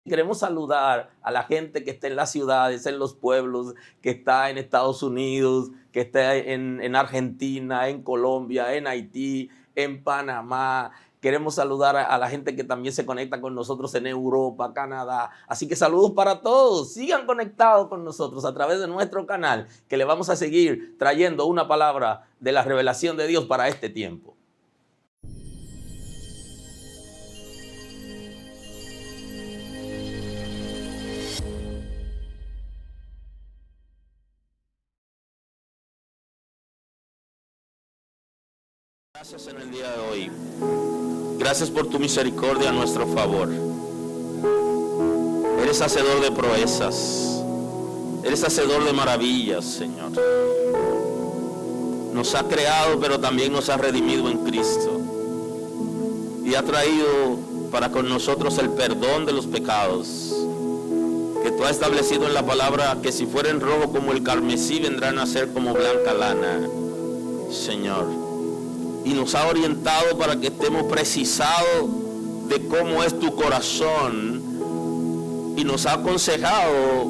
Queremos saludar a la gente que está en las ciudades, en los pueblos, que está en Estados Unidos, que está en Argentina, en Colombia, en Haití, en Panamá. Queremos saludar a la gente que también se conecta con nosotros en Europa, Canadá. Así que saludos para todos. Sigan conectados con nosotros a través de nuestro canal, que le vamos a seguir trayendo una palabra de la revelación de Dios para este tiempo. Gracias en el día de hoy. Gracias por tu misericordia a nuestro favor. Eres hacedor de proezas. Eres hacedor de maravillas, Señor. Nos ha creado, pero también nos ha redimido en Cristo. Y ha traído para con nosotros el perdón de los pecados. Que tú has establecido en la palabra que si fueren rojo como el carmesí, vendrán a ser como blanca lana, Señor. Y nos ha orientado para que estemos precisados de cómo es tu corazón. Y nos ha aconsejado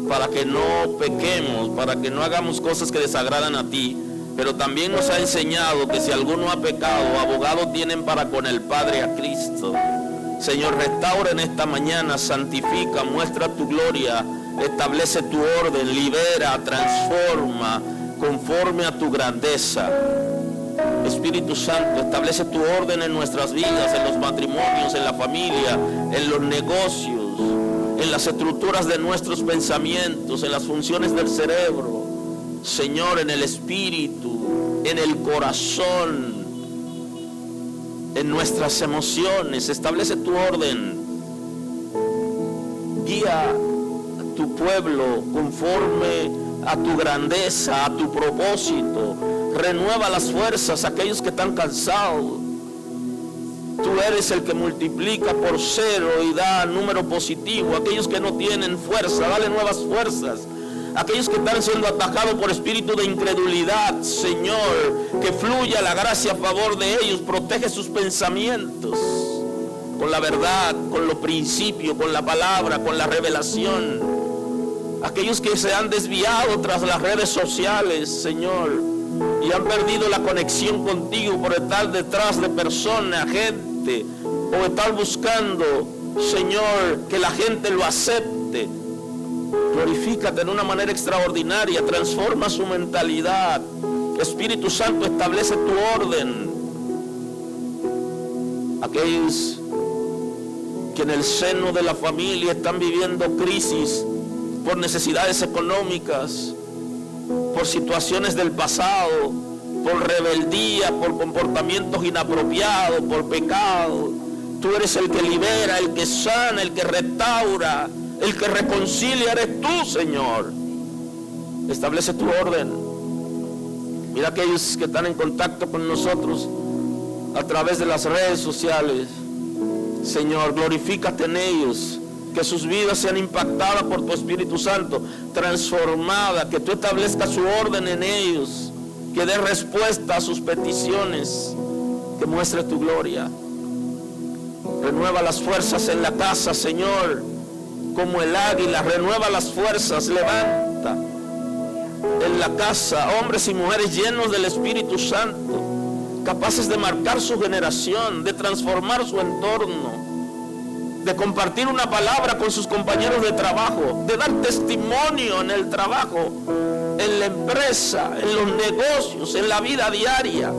para que no pequemos, para que no hagamos cosas que desagradan a ti. Pero también nos ha enseñado que si alguno ha pecado, abogados tienen para con el Padre a Cristo. Señor, restaura en esta mañana, santifica, muestra tu gloria, establece tu orden, libera, transforma, conforme a tu grandeza. Espíritu Santo, establece tu orden en nuestras vidas, en los matrimonios, en la familia, en los negocios, en las estructuras de nuestros pensamientos, en las funciones del cerebro. Señor, en el espíritu, en el corazón, en nuestras emociones, establece tu orden. Guía a tu pueblo conforme a tu grandeza, a tu propósito. Renueva las fuerzas a aquellos que están cansados. Tú eres el que multiplica por cero y da número positivo. Aquellos que no tienen fuerza, dale nuevas fuerzas. Aquellos que están siendo atacados por espíritu de incredulidad, Señor, que fluya la gracia a favor de ellos. Protege sus pensamientos con la verdad, con los principios, con la palabra, con la revelación. Aquellos que se han desviado tras las redes sociales, Señor, y han perdido la conexión contigo por estar detrás de personas, gente, o estar buscando, Señor, que la gente lo acepte. Glorifícate de una manera extraordinaria, transforma su mentalidad. Espíritu Santo, establece tu orden. Aquellos que en el seno de la familia están viviendo crisis por necesidades económicas, por situaciones del pasado, por rebeldía, por comportamientos inapropiados, por pecado. Tú eres el que libera, el que sana, el que restaura, el que reconcilia. Eres tú, Señor. Establece tu orden. Mira aquellos que están en contacto con nosotros a través de las redes sociales. Señor, glorifícate en ellos. Que sus vidas sean impactadas por tu Espíritu Santo, transformadas, que tú establezcas su orden en ellos, que dé respuesta a sus peticiones, que muestre tu gloria. Renueva las fuerzas en la casa, Señor, como el águila, renueva las fuerzas, levanta en la casa hombres y mujeres llenos del Espíritu Santo, capaces de marcar su generación, de transformar su entorno, de compartir una palabra con sus compañeros de trabajo, de dar testimonio en el trabajo, en la empresa, en los negocios, en la vida diaria,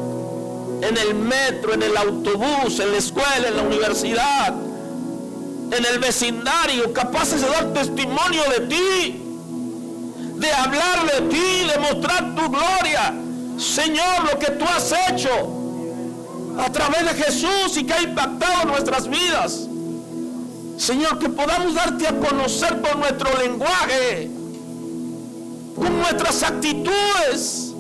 en el metro, en el autobús, en la escuela, en la universidad, en el vecindario, capaces de dar testimonio de ti, de hablar de ti, de mostrar tu gloria. Señor, lo que tú has hecho a través de Jesús y que ha impactado nuestras vidas. Señor, que podamos darte a conocer por nuestro lenguaje, con nuestras actitudes,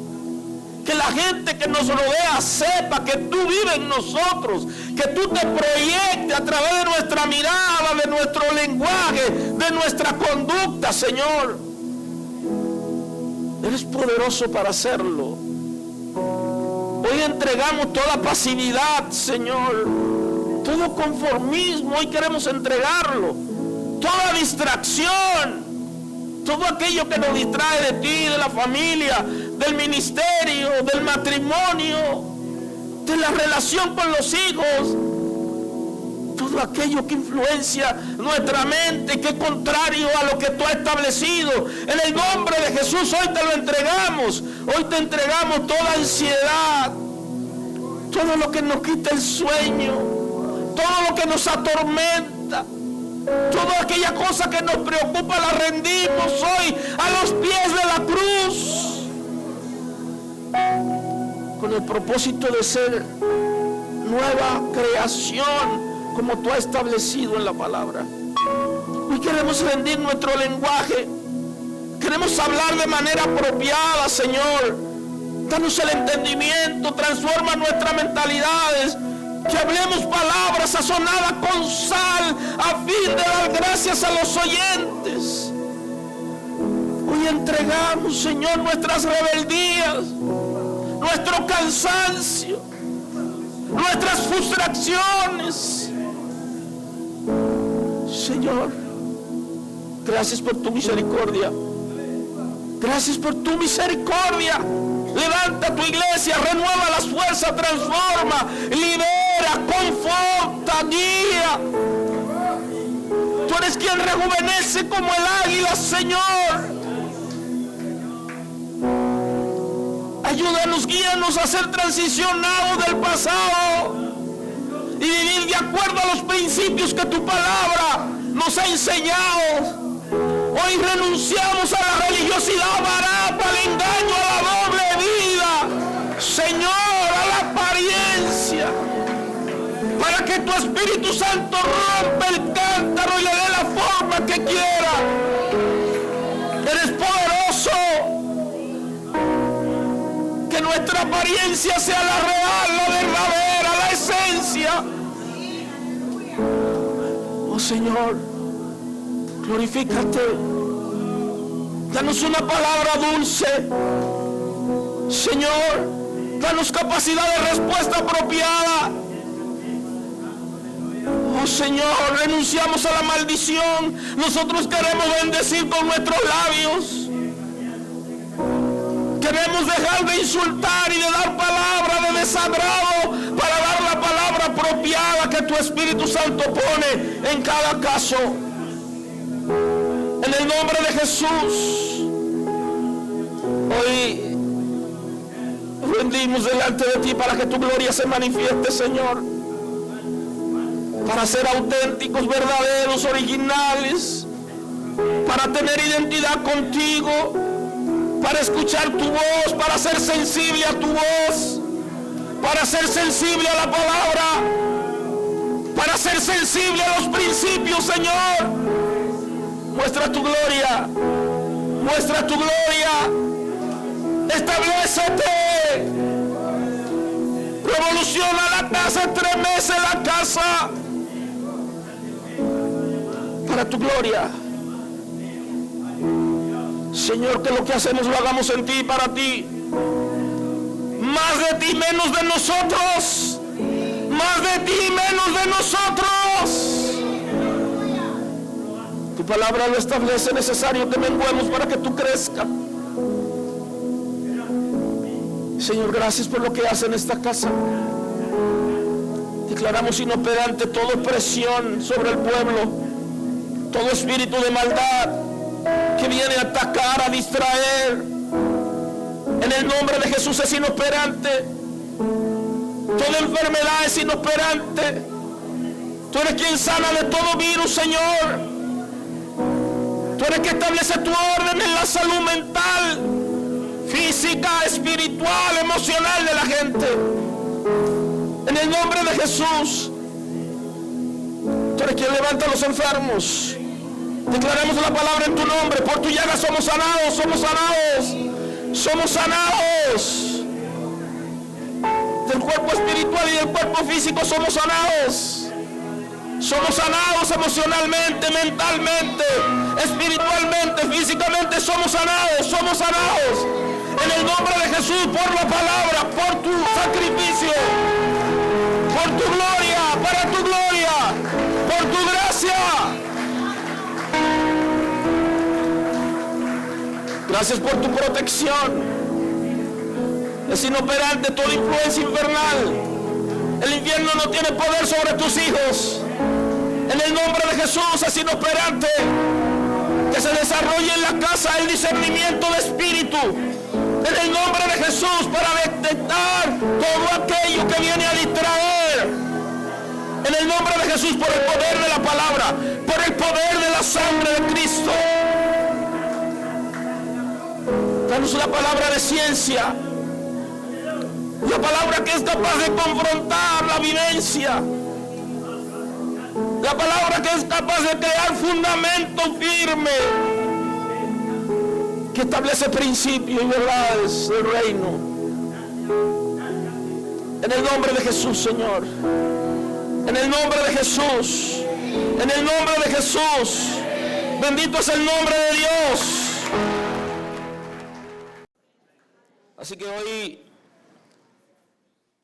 que la gente que nos rodea sepa que tú vives en nosotros, que tú te proyectes a través de nuestra mirada, de nuestro lenguaje, de nuestra conducta, Señor. Eres poderoso para hacerlo. Hoy entregamos toda pasividad, Señor, todo conformismo, hoy queremos entregarlo. toda distracción, todo aquello que nos distrae de ti, de la familia, del ministerio, del matrimonio, de la relación con los hijos, todo aquello que influencia nuestra mente, que es contrario a lo que tú has establecido. En el nombre de Jesús hoy te lo entregamos. Hoy te entregamos toda ansiedad, todo lo que nos quita el sueño, todo lo que nos atormenta, toda aquella cosa que nos preocupa, la rendimos hoy a los pies de la cruz, con el propósito de ser nueva creación, como tú has establecido en la palabra. Hoy queremos rendir nuestro lenguaje, queremos hablar de manera apropiada, Señor. Danos el entendimiento, transforma nuestras mentalidades, que hablemos palabras sazonadas con sal, a fin de dar gracias a los oyentes. Hoy entregamos, Señor, nuestras rebeldías, nuestro cansancio, nuestras frustraciones. Señor, gracias por tu misericordia. Gracias por tu misericordia. Levanta tu iglesia, renueva las fuerzas, transforma, libera, conforta, guía. Tú eres quien rejuvenece como el águila, Señor. Ayúdanos, guíanos a ser transicionados del pasado y vivir de acuerdo a los principios que tu palabra nos ha enseñado. Hoy renunciamos a la religiosidad barata, al engaño, a la doble vida, Señor, a la apariencia, para que tu Espíritu Santo rompa el cántaro y le dé la forma que quiera. Eres poderoso. Que nuestra apariencia sea la real, la verdadera, la esencia. Oh Señor, glorifícate. Danos una palabra dulce, Señor. Danos capacidad de respuesta apropiada. Oh Señor, renunciamos a la maldición. Nosotros queremos bendecir con nuestros labios. Queremos dejar de insultar y de dar palabras de desagrado para dar la palabra apropiada que tu Espíritu Santo pone en cada caso. En el nombre de Jesús, hoy rendimos delante de ti para que tu gloria se manifieste, Señor. Para ser auténticos, verdaderos, originales. Para tener identidad contigo. Para escuchar tu voz, para ser sensible a tu voz, para ser sensible a la palabra, para ser sensible a los principios, Señor. Muestra tu gloria, muestra tu gloria, establécete, revoluciona la casa, estremece la casa, para tu gloria. Señor, que lo que hacemos lo hagamos en ti y para ti. Más de ti, menos de nosotros. Más de ti, menos de nosotros. Tu palabra lo establece, necesario que menguemos para que tú crezcas. Señor, gracias por lo que hace en esta casa. Declaramos inoperante toda opresión sobre el pueblo, todo espíritu de maldad que viene a atacar, a distraer. En el nombre de Jesús es inoperante. Toda enfermedad es inoperante. Tú eres quien sana de todo virus, Señor. Tú eres quien establece tu orden en la salud mental, física, espiritual, emocional de la gente. En el nombre de Jesús, tú eres quien levanta a los enfermos. Declaramos la palabra en tu nombre. Por tu llaga somos sanados, somos sanados, somos sanados. Del cuerpo espiritual y del cuerpo físico somos sanados. Somos sanados emocionalmente, mentalmente, espiritualmente, físicamente. Somos sanados, somos sanados. En el nombre de Jesús, por la palabra, por tu sacrificio, por tu gloria, para tu gloria, por tu gracia. Gracias por tu protección. Es inoperante toda influencia infernal. El infierno no tiene poder sobre tus hijos. En el nombre de Jesús es inoperante. Que se desarrolle en la casa el discernimiento de espíritu. En el nombre de Jesús, para detectar todo aquello que viene a distraer. En el nombre de Jesús, por el poder de la palabra, por el poder de la sangre de Cristo. Danos la palabra de ciencia. La palabra que es capaz de confrontar la vivencia. La palabra que es capaz de crear fundamento firme, que establece principios y verdades del reino. En el nombre de Jesús, Señor. En el nombre de Jesús. En el nombre de Jesús. Bendito es el nombre de Dios. Así que hoy,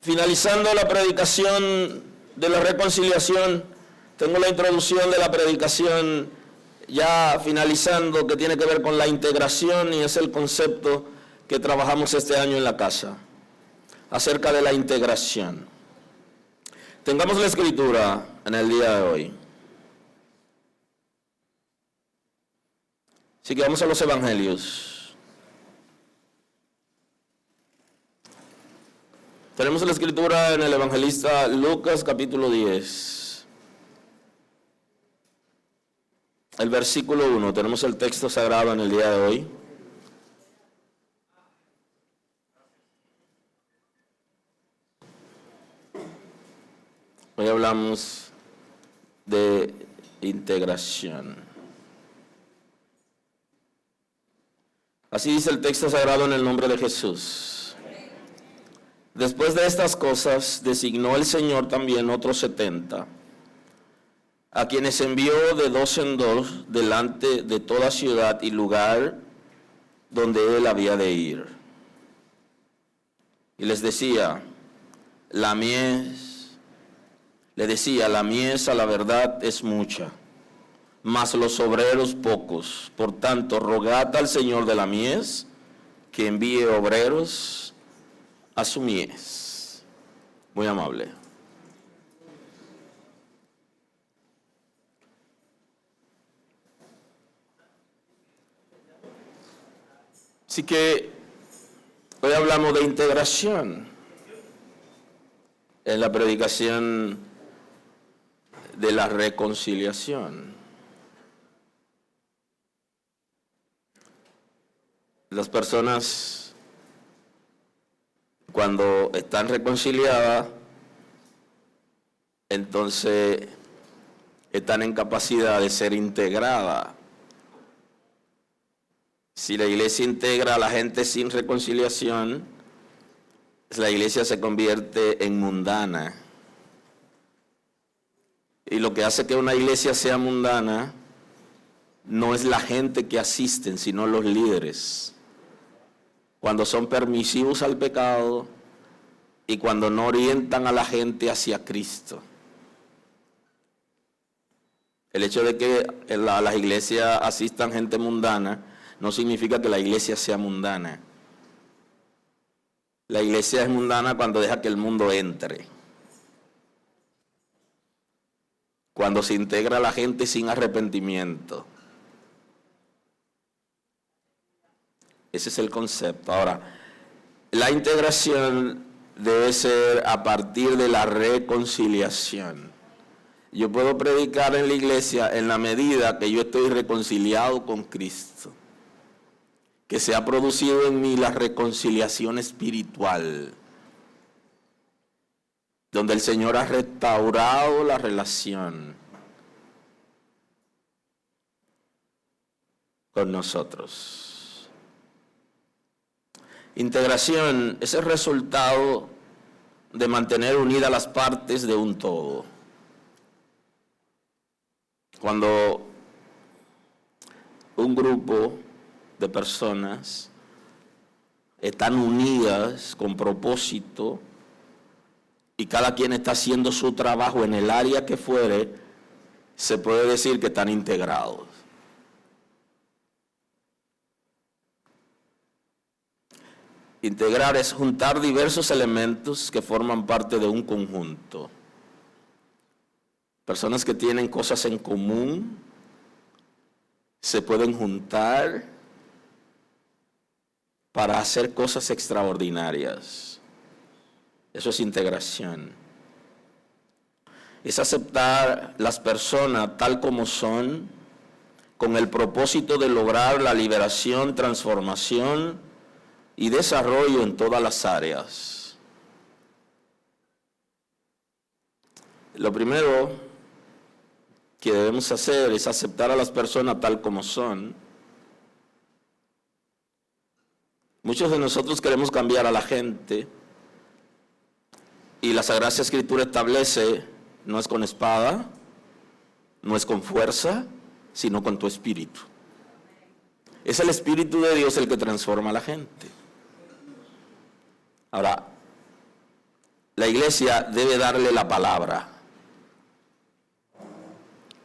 finalizando la predicación de la reconciliación, tengo la introducción de la predicación ya finalizando, que tiene que ver con la integración, y es el concepto que trabajamos este año en la casa, acerca de la integración. Tengamos la escritura en el día de hoy. Así que vamos a los evangelios. Tenemos la escritura en el evangelista Lucas capítulo 10. El versículo 1, tenemos el texto sagrado en el día de hoy. Hoy hablamos de integración. Así dice el texto sagrado en el nombre de Jesús. Después de estas cosas, designó el Señor también otros 70, a quienes envió de dos en dos delante de toda ciudad y lugar donde él había de ir. Y les decía, la mies a la verdad es mucha, mas los obreros pocos. Por tanto, rogad al Señor de la mies que envíe obreros a su mies. Muy amable. Así que hoy hablamos de integración en la predicación de la reconciliación. Las personas, cuando están reconciliadas, entonces están en capacidad de ser integradas. Si la iglesia integra a la gente sin reconciliación, la iglesia se convierte en mundana. Y lo que hace que una iglesia sea mundana no es la gente que asisten, sino los líderes. Cuando son permisivos al pecado y cuando no orientan a la gente hacia Cristo. El hecho de que a las iglesias asistan gente mundana no significa que la iglesia sea mundana. La iglesia es mundana cuando deja que el mundo entre. Cuando se integra a la gente sin arrepentimiento. Ese es el concepto. Ahora, la integración debe ser a partir de la reconciliación. Yo puedo predicar en la iglesia en la medida que yo estoy reconciliado con Cristo. Que se ha producido en mí la reconciliación espiritual, donde el Señor ha restaurado la relación con nosotros. Integración es el resultado de mantener unidas las partes de un todo. Cuando un grupo de personas están unidas con propósito y cada quien está haciendo su trabajo en el área que fuere, se puede decir que están integrados. Integrar es juntar diversos elementos que forman parte de un conjunto. Personas que tienen cosas en común se pueden juntar para hacer cosas extraordinarias. Eso es integración. Es aceptar las personas tal como son, con el propósito de lograr la liberación, transformación y desarrollo en todas las áreas. Lo primero que debemos hacer es aceptar a las personas tal como son. Muchos de nosotros queremos cambiar a la gente y la Sagrada Escritura establece, no es con espada, no es con fuerza, sino con tu espíritu. Es el Espíritu de Dios el que transforma a la gente. Ahora, la iglesia debe darle la palabra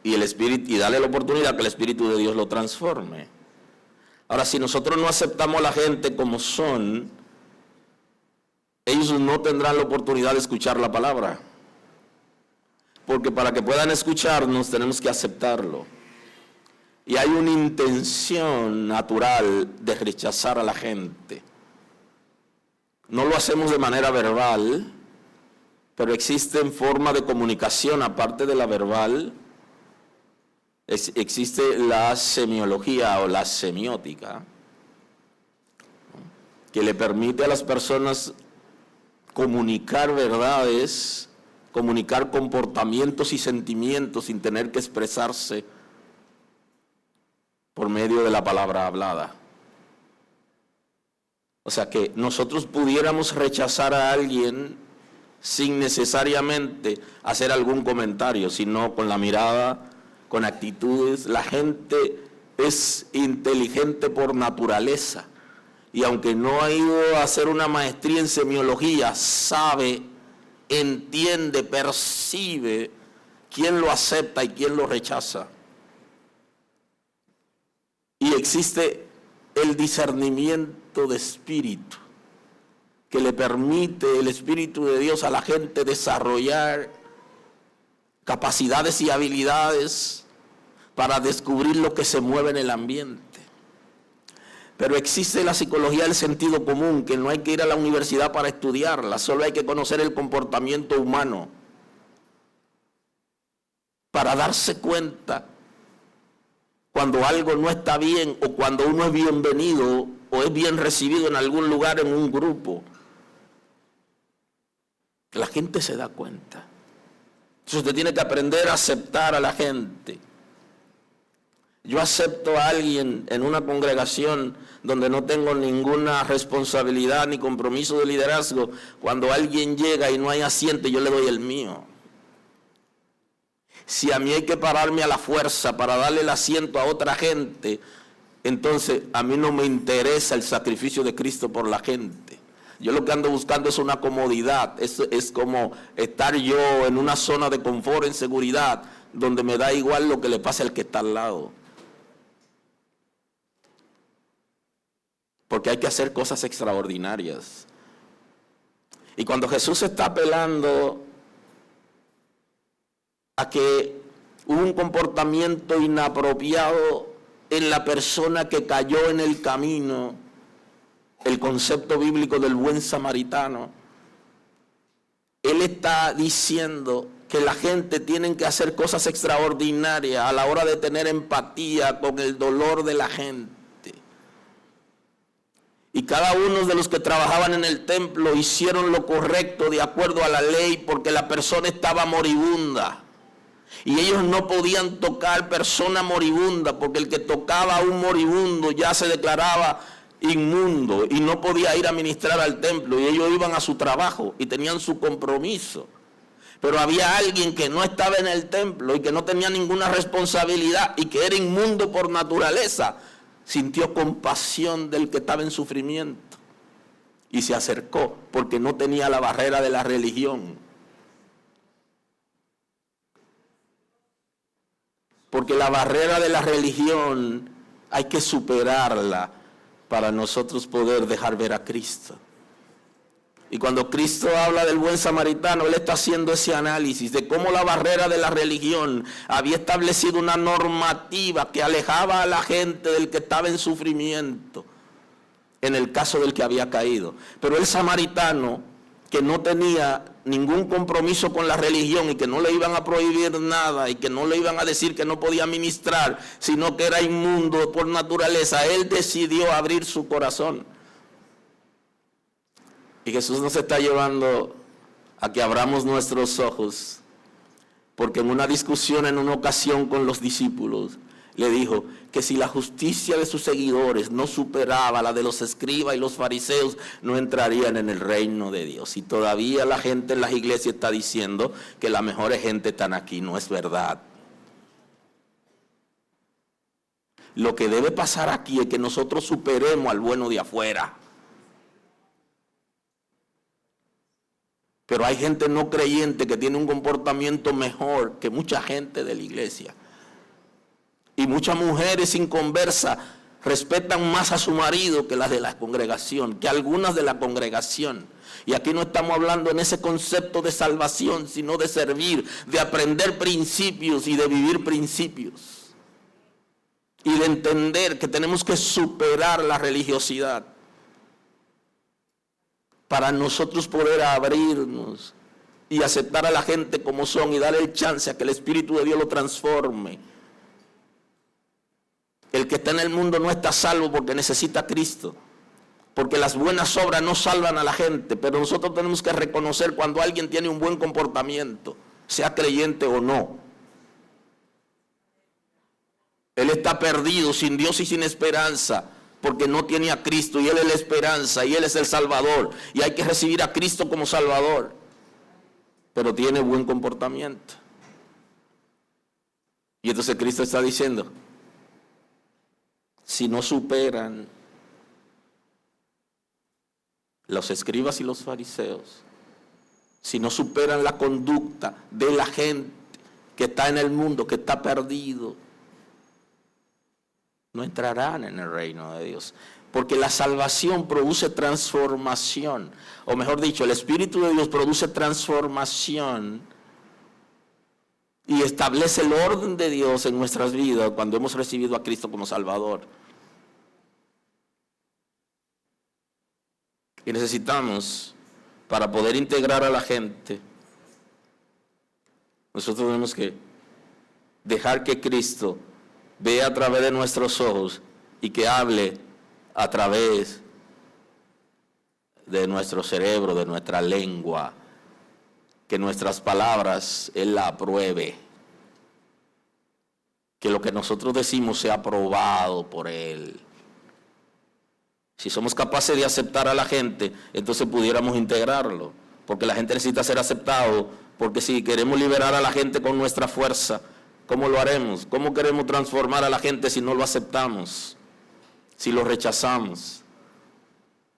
y el Espíritu, y darle la oportunidad que el Espíritu de Dios lo transforme. Ahora, si nosotros no aceptamos a la gente como son, ellos no tendrán la oportunidad de escuchar la palabra. Porque para que puedan escucharnos tenemos que aceptarlo. Y hay una intención natural de rechazar a la gente. No lo hacemos de manera verbal, pero existen formas de comunicación aparte de la verbal. Existe la semiología o la semiótica, que le permite a las personas comunicar verdades, comunicar comportamientos y sentimientos sin tener que expresarse por medio de la palabra hablada. O sea que nosotros pudiéramos rechazar a alguien sin necesariamente hacer algún comentario, sino con la mirada, con actitudes. La gente es inteligente por naturaleza y aunque no ha ido a hacer una maestría en semiología, sabe, entiende, percibe quién lo acepta y quién lo rechaza. Y existe el discernimiento de espíritu que le permite el Espíritu de Dios a la gente desarrollar capacidades y habilidades para descubrir lo que se mueve en el ambiente. Pero existe la psicología del sentido común, que no hay que ir a la universidad para estudiarla, solo hay que conocer el comportamiento humano para darse cuenta cuando algo no está bien o cuando uno es bienvenido o es bien recibido en algún lugar, en un grupo. La gente se da cuenta. Entonces usted tiene que aprender a aceptar a la gente. Yo acepto a alguien en una congregación donde no tengo ninguna responsabilidad ni compromiso de liderazgo. Cuando alguien llega y no hay asiento, yo le doy el mío. Si a mí hay que pararme a la fuerza para darle el asiento a otra gente, entonces a mí no me interesa el sacrificio de Cristo por la gente. Yo lo que ando buscando es una comodidad, es como estar yo en una zona de confort, en seguridad, donde me da igual lo que le pase al que está al lado. Porque hay que hacer cosas extraordinarias. Y cuando Jesús está apelando a que hubo un comportamiento inapropiado en la persona que cayó en el camino, el concepto bíblico del buen samaritano, Él está diciendo que la gente tiene que hacer cosas extraordinarias a la hora de tener empatía con el dolor de la gente. Y cada uno de los que trabajaban en el templo hicieron lo correcto de acuerdo a la ley, porque la persona estaba moribunda. Y ellos no podían tocar persona moribunda, porque el que tocaba a un moribundo ya se declaraba inmundo y no podía ir a ministrar al templo, y ellos iban a su trabajo y tenían su compromiso. Pero había alguien que no estaba en el templo y que no tenía ninguna responsabilidad y que era inmundo por naturaleza. Sintió compasión del que estaba en sufrimiento y se acercó porque no tenía la barrera de la religión. Porque la barrera de la religión hay que superarla para nosotros poder dejar ver a Cristo. Y cuando Cristo habla del buen samaritano, Él está haciendo ese análisis de cómo la barrera de la religión había establecido una normativa que alejaba a la gente del que estaba en sufrimiento, en el caso del que había caído. Pero el samaritano, que no tenía ningún compromiso con la religión y que no le iban a prohibir nada y que no le iban a decir que no podía ministrar, sino que era inmundo por naturaleza, él decidió abrir su corazón. Y Jesús nos está llevando a que abramos nuestros ojos, porque en una discusión en una ocasión con los discípulos, le dijo que si la justicia de sus seguidores no superaba la de los escribas y los fariseos, no entrarían en el reino de Dios. Y todavía la gente en las iglesias está diciendo que las mejores gente están aquí. No es verdad. Lo que debe pasar aquí es que nosotros superemos al bueno de afuera. Pero hay gente no creyente que tiene un comportamiento mejor que mucha gente de la iglesia. Y muchas mujeres sin conversa respetan más a su marido que las de la congregación, que algunas de la congregación. Y aquí no estamos hablando en ese concepto de salvación, sino de servir, de aprender principios y de vivir principios. Y de entender que tenemos que superar la religiosidad para nosotros poder abrirnos y aceptar a la gente como son y darle el chance a que el Espíritu de Dios lo transforme. El que está en el mundo no está salvo porque necesita a Cristo, porque las buenas obras no salvan a la gente, pero nosotros tenemos que reconocer cuando alguien tiene un buen comportamiento, sea creyente o no. Él está perdido, sin Dios y sin esperanza, porque no tiene a Cristo, y Él es la esperanza, y Él es el Salvador, y hay que recibir a Cristo como Salvador, pero tiene buen comportamiento. Y entonces Cristo está diciendo, si no superan los escribas y los fariseos, si no superan la conducta de la gente que está en el mundo, que está perdido, no entrarán en el reino de Dios. Porque la salvación produce transformación, o mejor dicho, el Espíritu de Dios produce transformación y establece el orden de Dios en nuestras vidas cuando hemos recibido a Cristo como Salvador. Y necesitamos, para poder integrar a la gente, nosotros tenemos que dejar que Cristo vea a través de nuestros ojos y que hable a través de nuestro cerebro, de nuestra lengua, que nuestras palabras Él la apruebe, que lo que nosotros decimos sea aprobado por Él. Si somos capaces de aceptar a la gente, entonces pudiéramos integrarlo, porque la gente necesita ser aceptado, porque si queremos liberar a la gente con nuestra fuerza, ¿cómo lo haremos? ¿Cómo queremos transformar a la gente si no lo aceptamos? Si lo rechazamos,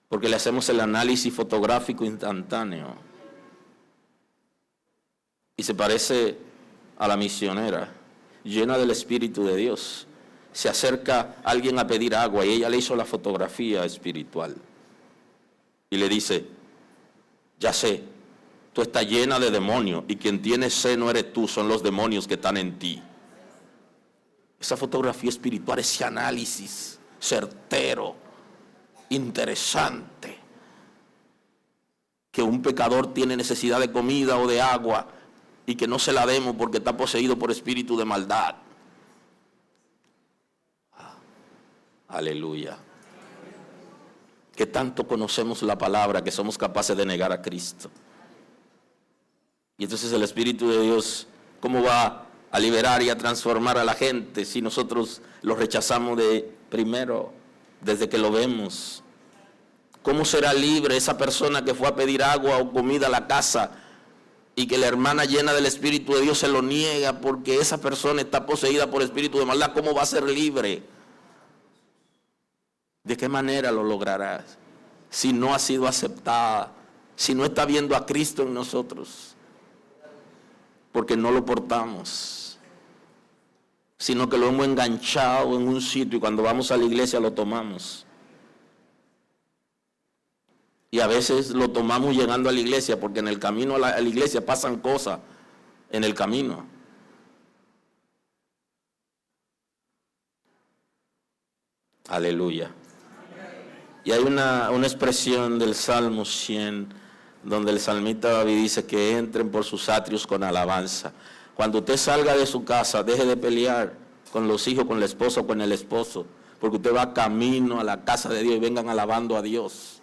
porque le hacemos el análisis fotográfico instantáneo. Y se parece a la misionera, llena del Espíritu de Dios. Se acerca alguien a pedir agua y ella le hizo la fotografía espiritual. Y le dice, ya sé, tú estás llena de demonios y quien tiene sed no eres tú, son los demonios que están en ti. Esa fotografía espiritual, ese análisis certero, interesante, que un pecador tiene necesidad de comida o de agua y que no se la demos porque está poseído por espíritu de maldad. Aleluya. Que tanto conocemos la palabra que somos capaces de negar a Cristo. Y entonces el Espíritu de Dios, ¿cómo va a liberar y a transformar a la gente si nosotros lo rechazamos de primero, desde que lo vemos? ¿Cómo será libre esa persona que fue a pedir agua o comida a la casa y que la hermana llena del Espíritu de Dios se lo niega porque esa persona está poseída por espíritu de maldad? ¿Cómo va a ser libre? ¿De qué manera lo lograrás? Si no ha sido aceptada, si no está viendo a Cristo en nosotros, porque no lo portamos, sino que lo hemos enganchado en un sitio y cuando vamos a la iglesia lo tomamos. Y a veces lo tomamos llegando a la iglesia, porque en el camino a la iglesia pasan cosas en el camino. Aleluya. Y hay una expresión del Salmo 100, donde el salmista David dice que entren por sus atrios con alabanza. Cuando usted salga de su casa, deje de pelear con los hijos, con la esposa o con el esposo, porque usted va camino a la casa de Dios y vengan alabando a Dios.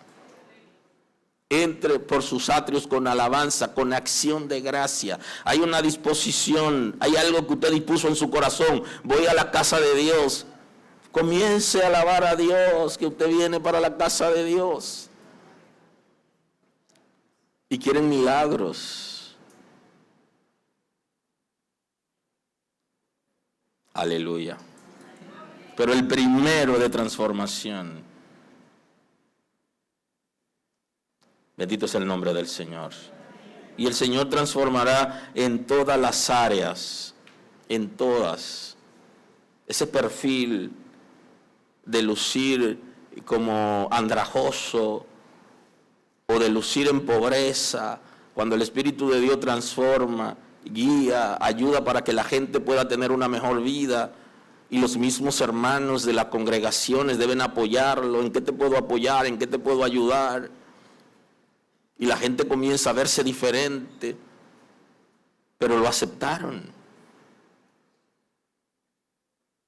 Entre por sus atrios con alabanza, con acción de gracia. Hay una disposición, hay algo que usted dispuso en su corazón. Voy a la casa de Dios. Comience a alabar a Dios, que usted viene para la casa de Dios. Y quieren milagros. Aleluya. Pero el primero de transformación. Bendito es el nombre del Señor. Y el Señor transformará en todas las áreas, en todas. Ese perfil de lucir como andrajoso o de lucir en pobreza, cuando el Espíritu de Dios transforma, guía, ayuda para que la gente pueda tener una mejor vida, y los mismos hermanos de las congregaciones deben apoyarlo. ¿En qué te puedo apoyar? ¿En qué te puedo ayudar? Y la gente comienza a verse diferente, pero lo aceptaron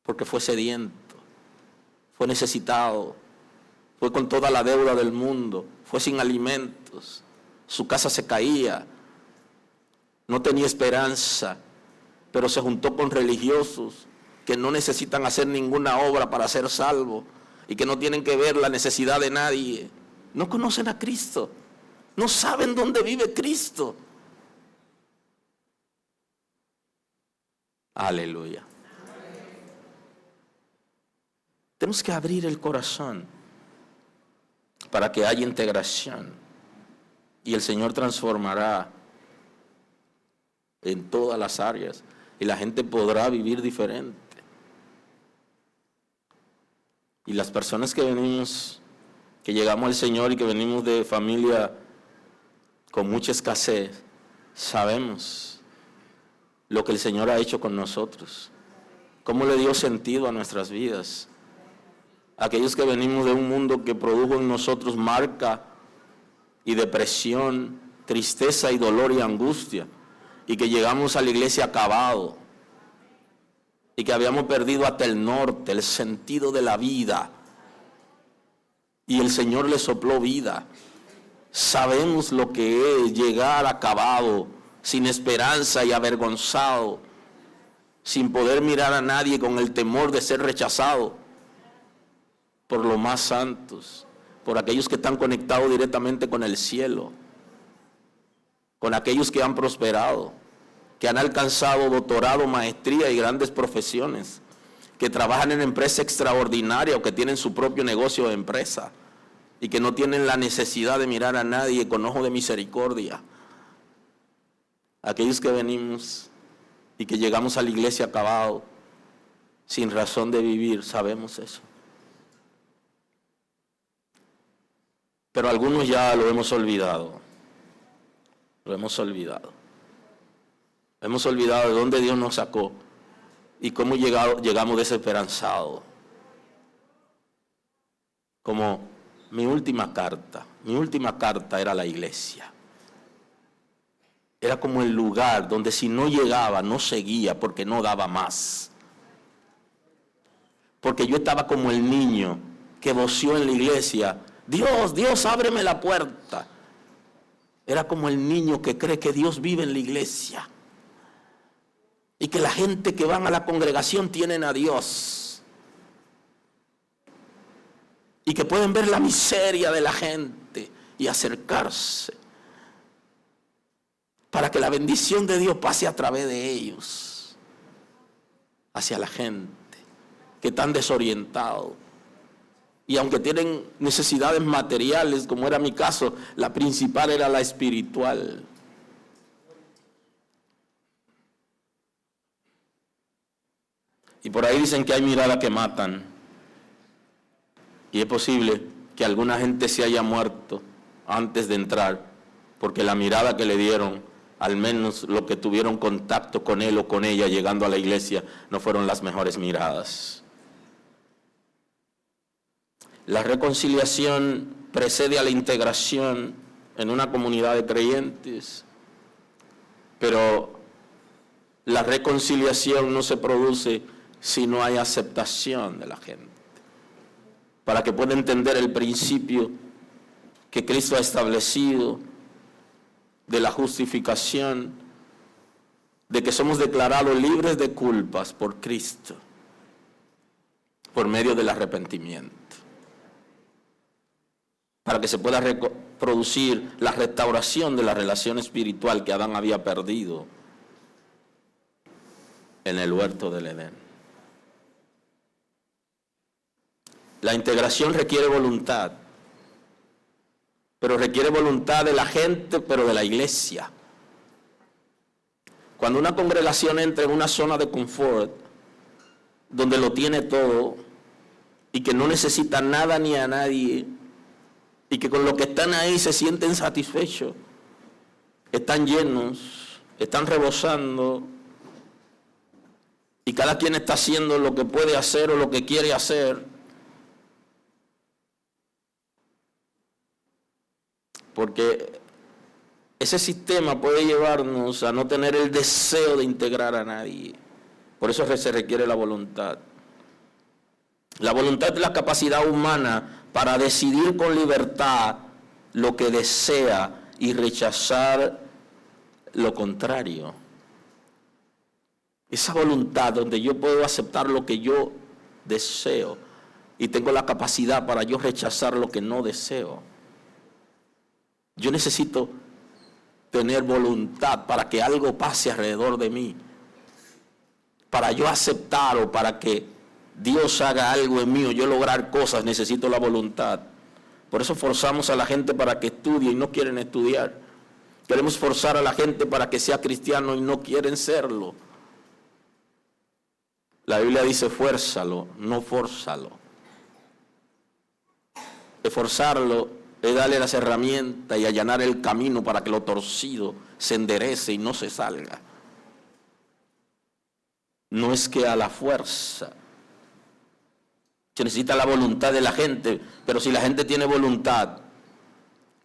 porque fue sediento, fue necesitado, fue con toda la deuda del mundo, fue sin alimentos, su casa se caía, no tenía esperanza, pero se juntó con religiosos que no necesitan hacer ninguna obra para ser salvos y que no tienen que ver la necesidad de nadie. No conocen a Cristo, no saben dónde vive Cristo. Aleluya. Tenemos que abrir el corazón para que haya integración, y el Señor transformará en todas las áreas y la gente podrá vivir diferente. Y las personas que venimos, que llegamos al Señor y que venimos de familia con mucha escasez, sabemos lo que el Señor ha hecho con nosotros, cómo le dio sentido a nuestras vidas. Aquellos que venimos de un mundo que produjo en nosotros marca y depresión, tristeza y dolor y angustia, y que llegamos a la iglesia acabado, y que habíamos perdido hasta el norte, el sentido de la vida, y el Señor le sopló vida. Sabemos lo que es llegar acabado, sin esperanza y avergonzado, sin poder mirar a nadie, con el temor de ser rechazado por los más santos, por aquellos que están conectados directamente con el cielo, con aquellos que han prosperado, que han alcanzado doctorado, maestría y grandes profesiones, que trabajan en empresas extraordinarias o que tienen su propio negocio de empresa y que no tienen la necesidad de mirar a nadie con ojo de misericordia. Aquellos que venimos y que llegamos a la iglesia acabado, sin razón de vivir, sabemos eso. Pero algunos ya lo hemos olvidado. Lo hemos olvidado. Hemos olvidado de dónde Dios nos sacó y cómo llegamos desesperanzados. Como mi última carta era la iglesia. Era como el lugar donde si no llegaba, no seguía porque no daba más. Porque yo estaba como el niño que voció en la iglesia: Dios, Dios, ábreme la puerta. Era como el niño que cree que Dios vive en la iglesia y que la gente que van a la congregación tienen a Dios y que pueden ver la miseria de la gente y acercarse para que la bendición de Dios pase a través de ellos hacia la gente que están desorientados. Y aunque tienen necesidades materiales, como era mi caso, la principal era la espiritual. Y por ahí dicen que hay miradas que matan. Y es posible que alguna gente se haya muerto antes de entrar, porque la mirada que le dieron, al menos los que tuvieron contacto con él o con ella llegando a la iglesia, no fueron las mejores miradas. La reconciliación precede a la integración en una comunidad de creyentes, pero la reconciliación no se produce si no hay aceptación de la gente, para que pueda entender el principio que Cristo ha establecido de la justificación, de que somos declarados libres de culpas por Cristo, por medio del arrepentimiento, para que se pueda producir la restauración de la relación espiritual que Adán había perdido en el huerto del Edén. La integración requiere voluntad, pero requiere voluntad de la gente, pero de la iglesia. Cuando una congregación entra en una zona de confort, donde lo tiene todo, y que no necesita nada ni a nadie, y que con lo que están ahí se sienten satisfechos, están llenos, están rebosando, y cada quien está haciendo lo que puede hacer o lo que quiere hacer, porque ese sistema puede llevarnos a no tener el deseo de integrar a nadie. Por eso se requiere la voluntad. La voluntad es la capacidad humana para decidir con libertad lo que desea y rechazar lo contrario. Esa voluntad donde yo puedo aceptar lo que yo deseo y tengo la capacidad para yo rechazar lo que no deseo. Yo necesito tener voluntad para que algo pase alrededor de mí, para yo aceptar o para que Dios haga algo en mí o yo lograr cosas. Necesito la voluntad. Por eso forzamos a la gente para que estudie y no quieren estudiar. Queremos forzar a la gente para que sea cristiano y no quieren serlo. La Biblia dice fuérzalo, no fórzalo. Esforzarlo es darle las herramientas y allanar el camino para que lo torcido se enderece y no se salga. No es que a la fuerza. Se necesita la voluntad de la gente, pero si la gente tiene voluntad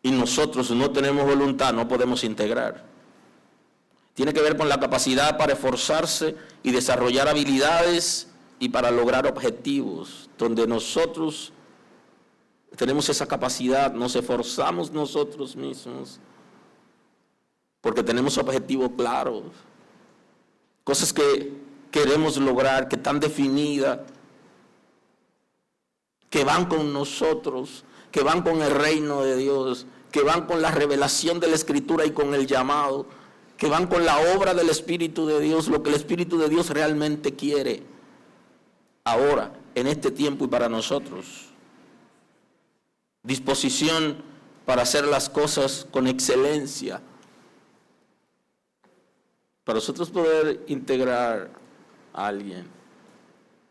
y nosotros no tenemos voluntad, no podemos integrar. Tiene que ver con la capacidad para esforzarse y desarrollar habilidades y para lograr objetivos, donde nosotros tenemos esa capacidad, nos esforzamos nosotros mismos, porque tenemos objetivos claros, cosas que queremos lograr, que están definidas, que van con nosotros, que van con el reino de Dios, que van con la revelación de la Escritura y con el llamado, que van con la obra del Espíritu de Dios, lo que el Espíritu de Dios realmente quiere, ahora, en este tiempo y para nosotros. Disposición para hacer las cosas con excelencia. Para nosotros poder integrar a alguien,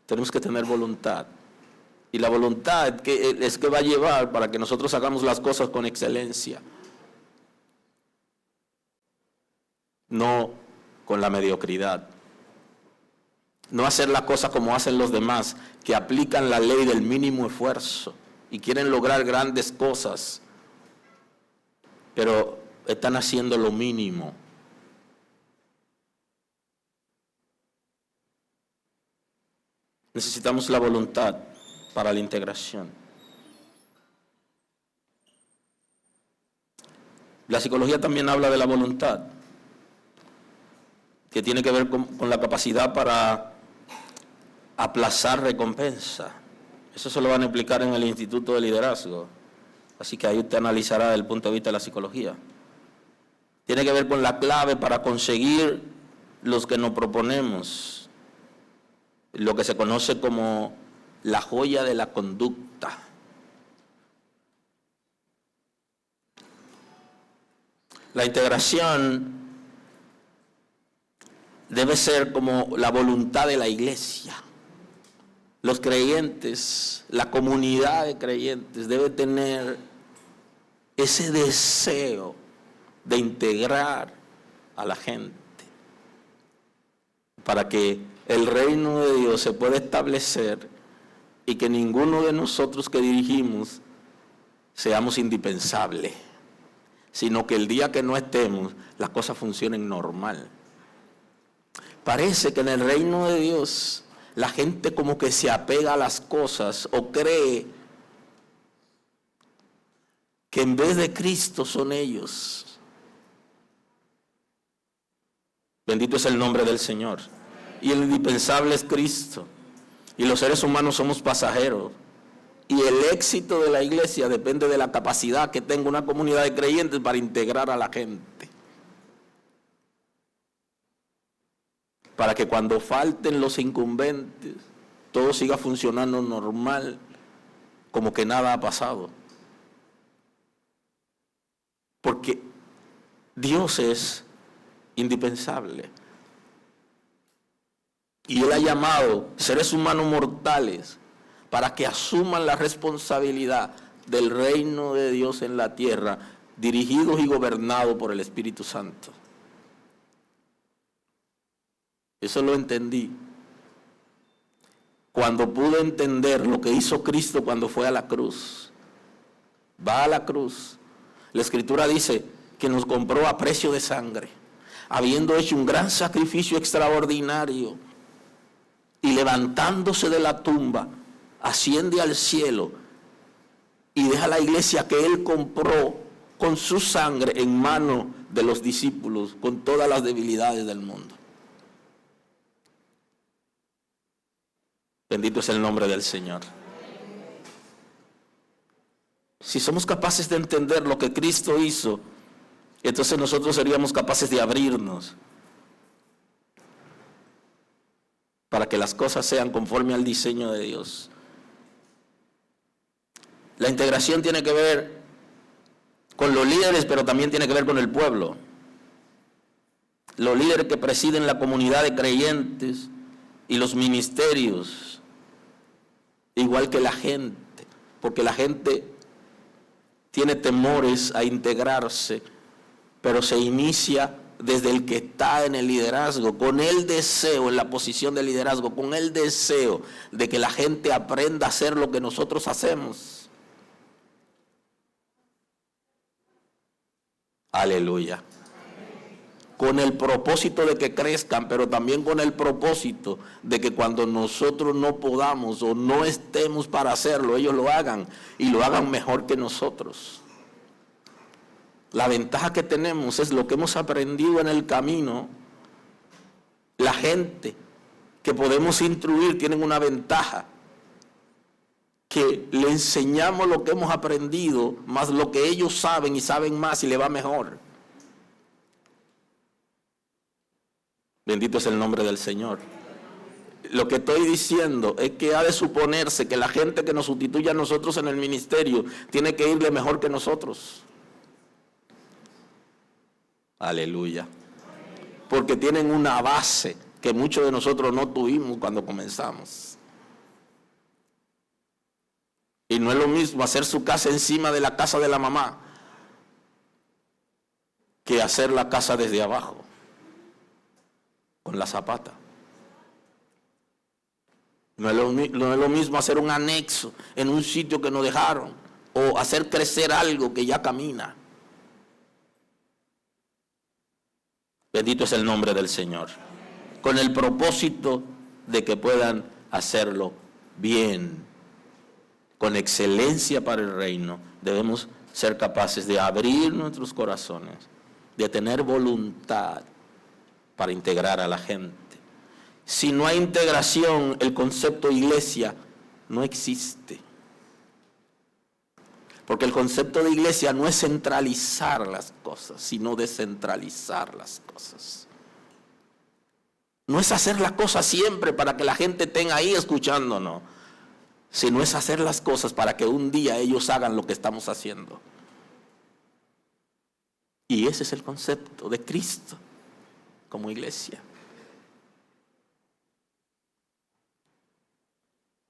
tenemos que tener voluntad. Y la voluntad es que va a llevar para que nosotros hagamos las cosas con excelencia. No con la mediocridad. No hacer la cosa como hacen los demás, que aplican la ley del mínimo esfuerzo y quieren lograr grandes cosas, pero están haciendo lo mínimo. Necesitamos la voluntad para la integración. La psicología también habla de la voluntad, que tiene que ver con la capacidad para aplazar recompensa. Eso se lo van a explicar en el Instituto de Liderazgo. Así que ahí usted analizará desde el punto de vista de la psicología. Tiene que ver con la clave para conseguir los que nos proponemos, lo que se conoce como la joya de la conducta. La integración debe ser como la voluntad de la iglesia. Los creyentes, la comunidad de creyentes debe tener ese deseo de integrar a la gente para que el reino de Dios se pueda establecer y que ninguno de nosotros que dirigimos seamos indispensables, sino que el día que no estemos, las cosas funcionen normal. Parece que en el reino de Dios la gente como que se apega a las cosas o cree que en vez de Cristo son ellos. Bendito es el nombre del Señor. Y el indispensable es Cristo. Y los seres humanos somos pasajeros. Y el éxito de la iglesia depende de la capacidad que tenga una comunidad de creyentes para integrar a la gente. Para que cuando falten los incumbentes, todo siga funcionando normal, como que nada ha pasado. Porque Dios es indispensable. Y Él ha llamado seres humanos mortales para que asuman la responsabilidad del reino de Dios en la tierra, dirigidos y gobernados por el Espíritu Santo. Eso lo entendí cuando pude entender lo que hizo Cristo cuando fue a la cruz. Va a la cruz. La Escritura dice que nos compró a precio de sangre, habiendo hecho un gran sacrificio extraordinario, y levantándose de la tumba, asciende al cielo y deja la iglesia que Él compró con su sangre en manos de los discípulos, con todas las debilidades del mundo. Bendito es el nombre del Señor. Si somos capaces de entender lo que Cristo hizo, entonces nosotros seríamos capaces de abrirnos para que las cosas sean conforme al diseño de Dios. La integración tiene que ver con los líderes, pero también tiene que ver con el pueblo. Los líderes que presiden la comunidad de creyentes y los ministerios, igual que la gente, porque la gente tiene temores a integrarse, pero se inicia desde el que está en el liderazgo, con el deseo, en la posición de liderazgo, con el deseo de que la gente aprenda a hacer lo que nosotros hacemos. Aleluya. Con el propósito de que crezcan, pero también con el propósito de que cuando nosotros no podamos o no estemos para hacerlo, ellos lo hagan y lo hagan mejor que nosotros. La ventaja que tenemos es lo que hemos aprendido en el camino. La gente que podemos instruir tienen una ventaja, que le enseñamos lo que hemos aprendido, más lo que ellos saben y saben más y le va mejor. Bendito es el nombre del Señor. Lo que estoy diciendo es que ha de suponerse que la gente que nos sustituye a nosotros en el ministerio tiene que irle mejor que nosotros. Aleluya. Porque tienen una base que muchos de nosotros no tuvimos cuando comenzamos. Y no es lo mismo hacer su casa encima de la casa de la mamá que hacer la casa desde abajo, con la zapata. No es lo mismo hacer un anexo en un sitio que nos dejaron, o hacer crecer algo que ya camina. Bendito es el nombre del Señor. Con el propósito de que puedan hacerlo bien, con excelencia para el reino, debemos ser capaces de abrir nuestros corazones, de tener voluntad para integrar a la gente. Si no hay integración, el concepto iglesia no existe. Porque el concepto de iglesia no es centralizar las cosas, sino descentralizar las cosas. No es hacer las cosas siempre para que la gente tenga ahí escuchándonos, sino es hacer las cosas para que un día ellos hagan lo que estamos haciendo. Y ese es el concepto de Cristo como iglesia.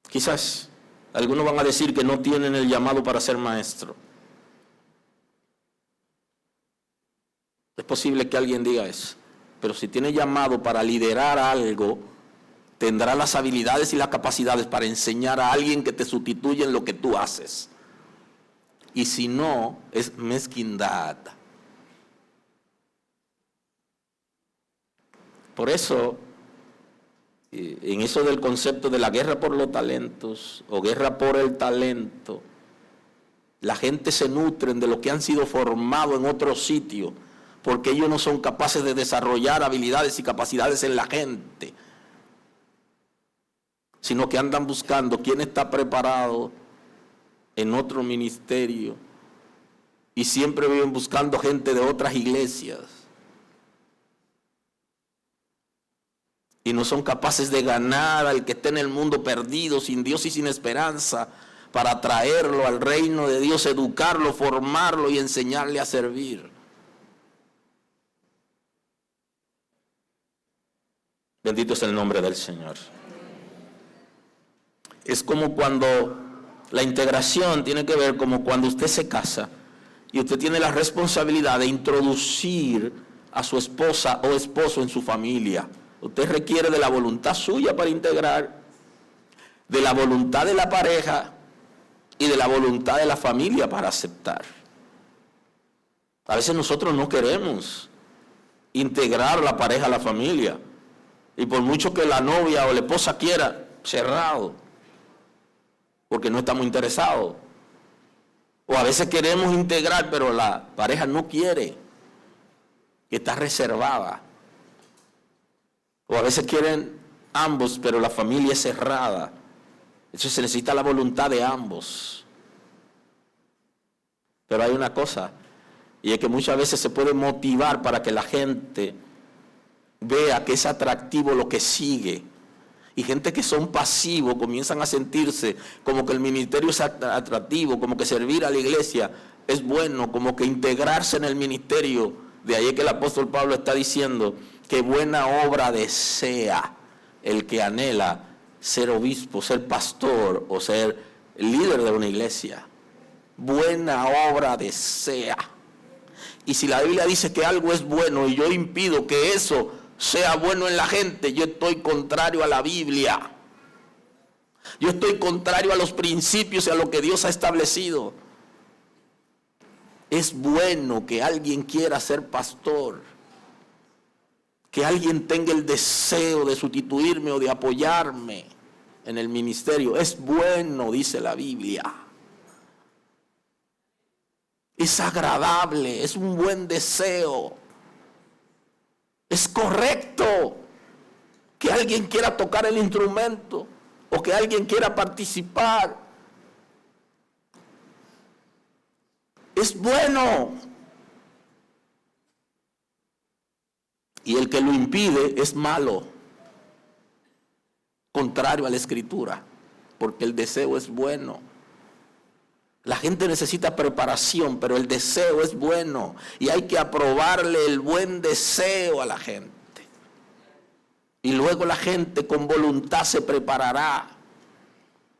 Quizás algunos van a decir que no tienen el llamado para ser maestro. Es posible que alguien diga eso, pero si tiene llamado para liderar algo, tendrá las habilidades y las capacidades para enseñar a alguien que te sustituya en lo que tú haces. Y si no, es mezquindad. Por eso, en eso del concepto de la guerra por los talentos o guerra por el talento, la gente se nutre de lo que han sido formados en otro sitio, porque ellos no son capaces de desarrollar habilidades y capacidades en la gente, sino que andan buscando quién está preparado en otro ministerio y siempre viven buscando gente de otras iglesias y no son capaces de ganar al que está en el mundo perdido, sin Dios y sin esperanza, para traerlo al reino de Dios, educarlo, formarlo y enseñarle a servir. Bendito es el nombre del Señor. Es como cuando la integración tiene que ver como cuando usted se casa y usted tiene la responsabilidad de introducir a su esposa o esposo en su familia. Usted requiere de la voluntad suya para integrar, de la voluntad de la pareja y de la voluntad de la familia para aceptar. A veces nosotros no queremos integrar la pareja a la familia. Y por mucho que la novia o la esposa quiera, cerrado, porque no estamos interesados. O a veces queremos integrar, pero la pareja no quiere, que está reservada. O a veces quieren ambos, pero la familia es cerrada. Entonces se necesita la voluntad de ambos. Pero hay una cosa, y es que muchas veces se puede motivar para que la gente vea que es atractivo lo que sigue. Y gente que son pasivos comienzan a sentirse como que el ministerio es atractivo, como que servir a la iglesia es bueno, como que integrarse en el ministerio. De ahí es que el apóstol Pablo está diciendo que buena obra desea el que anhela ser obispo, ser pastor o ser líder de una iglesia. Buena obra desea. Y si la Biblia dice que algo es bueno y yo impido que eso sea bueno en la gente, yo estoy contrario a la Biblia. Yo estoy contrario a los principios y a lo que Dios ha establecido. Es bueno que alguien quiera ser pastor, que alguien tenga el deseo de sustituirme o de apoyarme en el ministerio. Es bueno, dice la Biblia. Es agradable, es un buen deseo. Es correcto que alguien quiera tocar el instrumento o que alguien quiera participar. Es bueno. Y el que lo impide es malo, contrario a la Escritura, porque el deseo es bueno. La gente necesita preparación, pero el deseo es bueno y hay que aprobarle el buen deseo a la gente. Y luego la gente con voluntad se preparará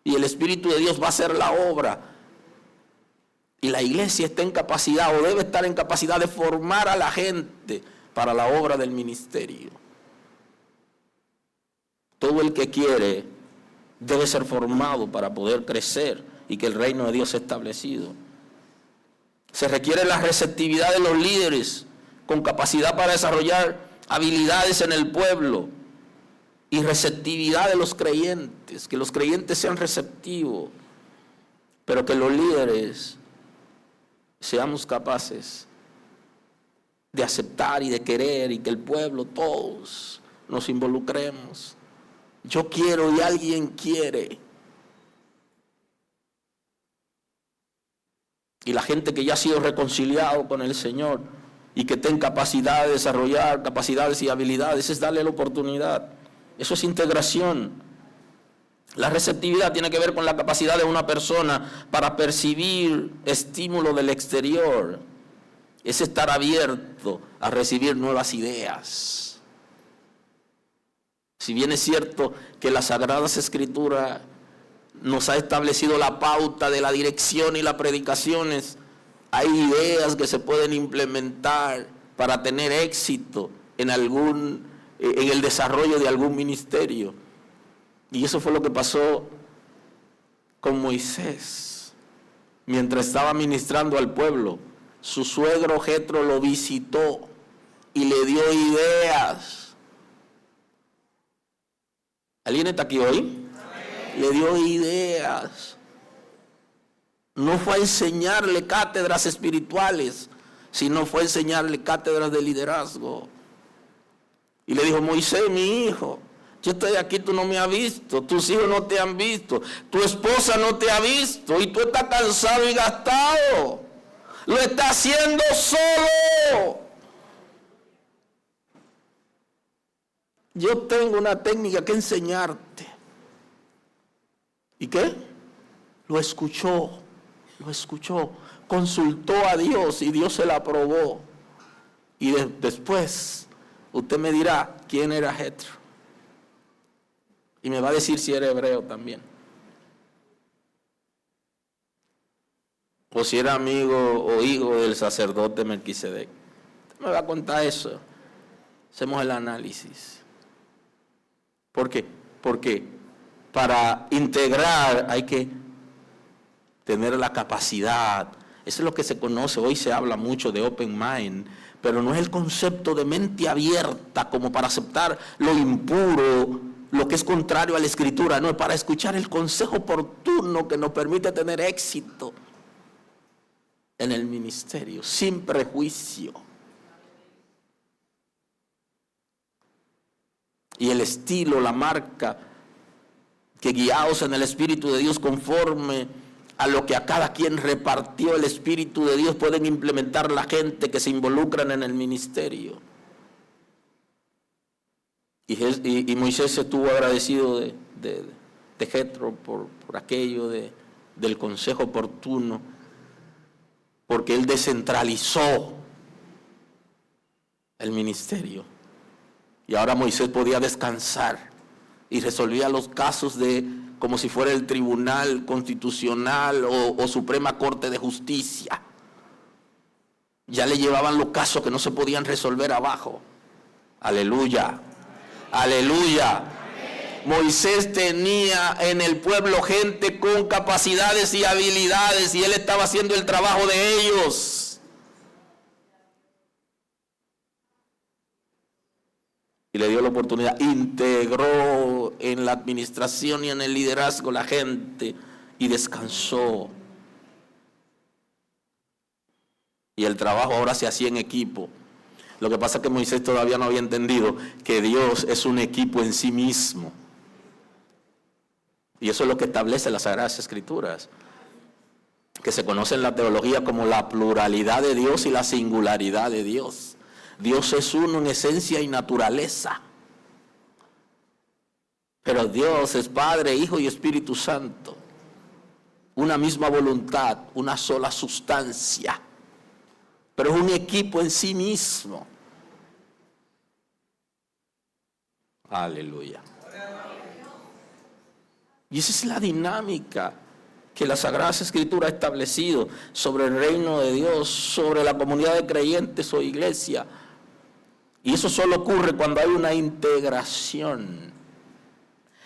y el Espíritu de Dios va a hacer la obra. Y la iglesia está en capacidad o debe estar en capacidad de formar a la gente para la obra del ministerio. Todo el que quiere debe ser formado para poder crecer y que el reino de Dios sea establecido. Se requiere la receptividad de los líderes con capacidad para desarrollar habilidades en el pueblo y receptividad de los creyentes, que los creyentes sean receptivos, pero que los líderes seamos capaces de aceptar y de querer y que el pueblo, todos nos involucremos. Yo quiero y alguien quiere. Y la gente que ya ha sido reconciliado con el Señor y que tenga capacidad de desarrollar capacidades y habilidades, es darle la oportunidad. Eso es integración. La receptividad tiene que ver con la capacidad de una persona para percibir estímulo del exterior. Es estar abierto a recibir nuevas ideas. Si bien es cierto que las Sagradas Escrituras nos ha establecido la pauta de la dirección y las predicaciones, hay ideas que se pueden implementar para tener éxito en el desarrollo de algún ministerio. Y eso fue lo que pasó con Moisés. Mientras estaba ministrando al pueblo, su suegro Jetro lo visitó y le dio ideas. ¿Alguien está aquí hoy? Le dio ideas. No fue a enseñarle cátedras espirituales, sino fue a enseñarle cátedras de liderazgo. Y le dijo: Moisés, mi hijo, yo estoy aquí, tú no me has visto, tus hijos no te han visto, tu esposa no te ha visto, y tú estás cansado y gastado. Lo estás haciendo solo. Yo tengo una técnica que enseñarte. ¿Y qué? Lo escuchó, consultó a Dios y Dios se la aprobó. Y después usted me dirá quién era Jetro. Y me va a decir si era hebreo también. O si era amigo o hijo del sacerdote Melquisedec. Usted me va a contar eso. Hacemos el análisis. ¿Por qué? Porque para integrar hay que tener la capacidad. Eso es lo que se conoce. Hoy se habla mucho de open mind, pero no es el concepto de mente abierta como para aceptar lo impuro, lo que es contrario a la Escritura. No, es para escuchar el consejo oportuno que nos permite tener éxito en el ministerio, sin prejuicio. Y el estilo, la marca, que guiados en el Espíritu de Dios conforme a lo que a cada quien repartió el Espíritu de Dios, pueden implementar la gente que se involucran en el ministerio. Y Moisés estuvo agradecido de Jetro por aquello del consejo oportuno, porque él descentralizó el ministerio. Y ahora Moisés podía descansar y resolvía los casos como si fuera el Tribunal Constitucional o Suprema Corte de Justicia. Ya le llevaban los casos que no se podían resolver abajo. Aleluya, aleluya. Moisés tenía en el pueblo gente con capacidades y habilidades y él estaba haciendo el trabajo de ellos. Y le dio la oportunidad, integró en la administración y en el liderazgo la gente y descansó. Y el trabajo ahora se hacía en equipo. Lo que pasa es que Moisés todavía no había entendido que Dios es un equipo en sí mismo. Y eso es lo que establece las Sagradas Escrituras, que se conoce en la teología como la pluralidad de Dios y la singularidad de Dios. Dios es uno en esencia y naturaleza. Pero Dios es Padre, Hijo y Espíritu Santo. Una misma voluntad, una sola sustancia. Pero es un equipo en sí mismo. Aleluya. Y esa es la dinámica que la Sagrada Escritura ha establecido sobre el reino de Dios, sobre la comunidad de creyentes o iglesia. Y eso solo ocurre cuando hay una integración.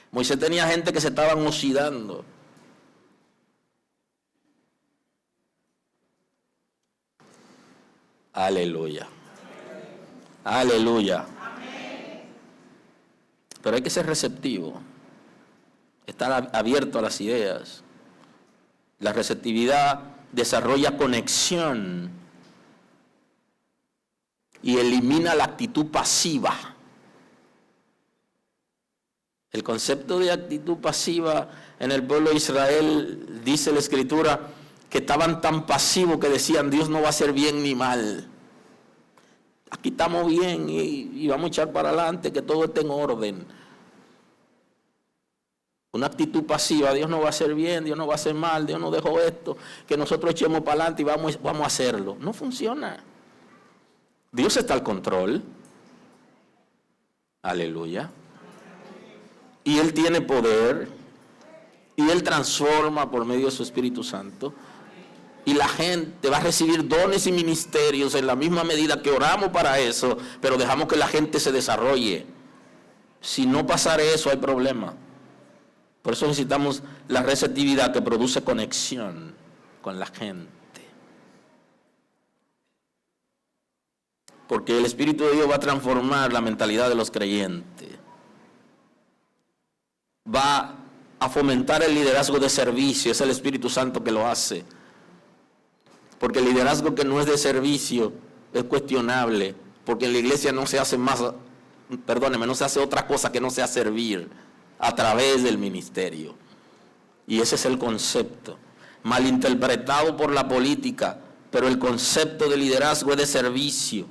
Moisés tenía gente que se estaban oxidando. Aleluya. Aleluya. Pero hay que ser receptivo. Estar abierto a las ideas. La receptividad desarrolla conexión y elimina la actitud pasiva. El concepto de actitud pasiva en el pueblo de Israel, dice la Escritura, que estaban tan pasivos que decían: Dios no va a hacer bien ni mal. Aquí estamos bien y vamos a echar para adelante, que todo esté en orden. Una actitud pasiva: Dios no va a hacer bien, Dios no va a hacer mal, Dios nos dejó esto, que nosotros echemos para adelante y vamos a hacerlo. No funciona. Dios está al control. Aleluya. Y Él tiene poder. Y Él transforma por medio de su Espíritu Santo. Y la gente va a recibir dones y ministerios en la misma medida que oramos para eso, pero dejamos que la gente se desarrolle. Si no pasara eso, hay problema. Por eso necesitamos la receptividad que produce conexión con la gente. Porque el Espíritu de Dios va a transformar la mentalidad de los creyentes. Va a fomentar el liderazgo de servicio. Es el Espíritu Santo que lo hace. Porque el liderazgo que no es de servicio es cuestionable. Porque en la iglesia no se hace más, no se hace otra cosa que no sea servir a través del ministerio. Y ese es el concepto. Malinterpretado por la política, pero el concepto de liderazgo es de servicio.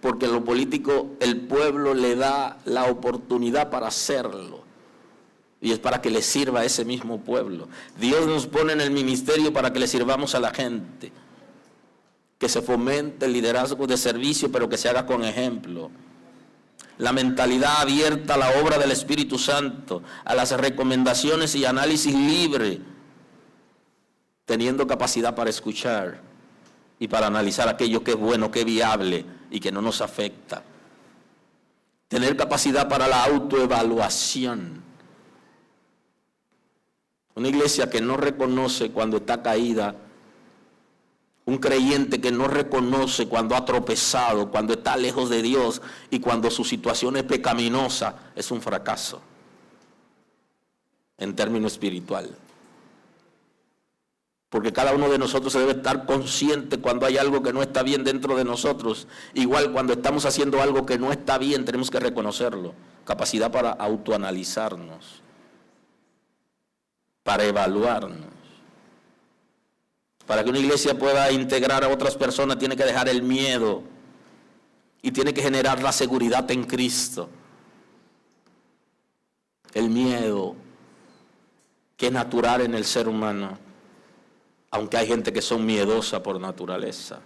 Porque lo político, el pueblo le da la oportunidad para hacerlo. Y es para que le sirva a ese mismo pueblo. Dios nos pone en el ministerio para que le sirvamos a la gente. Que se fomente el liderazgo de servicio, pero que se haga con ejemplo. La mentalidad abierta a la obra del Espíritu Santo, a las recomendaciones y análisis libre, teniendo capacidad para escuchar y para analizar aquello que es bueno, que es viable y que no nos afecta. Tener capacidad para la autoevaluación. Una iglesia que no reconoce cuando está caída, un creyente que no reconoce cuando ha tropezado, cuando está lejos de Dios y cuando su situación es pecaminosa, es un fracaso en términos espiritual. Porque cada uno de nosotros se debe estar consciente cuando hay algo que no está bien dentro de nosotros. Igual cuando estamos haciendo algo que no está bien, tenemos que reconocerlo. Capacidad para autoanalizarnos, para evaluarnos. Para que una iglesia pueda integrar a otras personas, tiene que dejar el miedo y tiene que generar la seguridad en Cristo. El miedo, que es natural en el ser humano, aunque hay gente que son miedosa por naturaleza.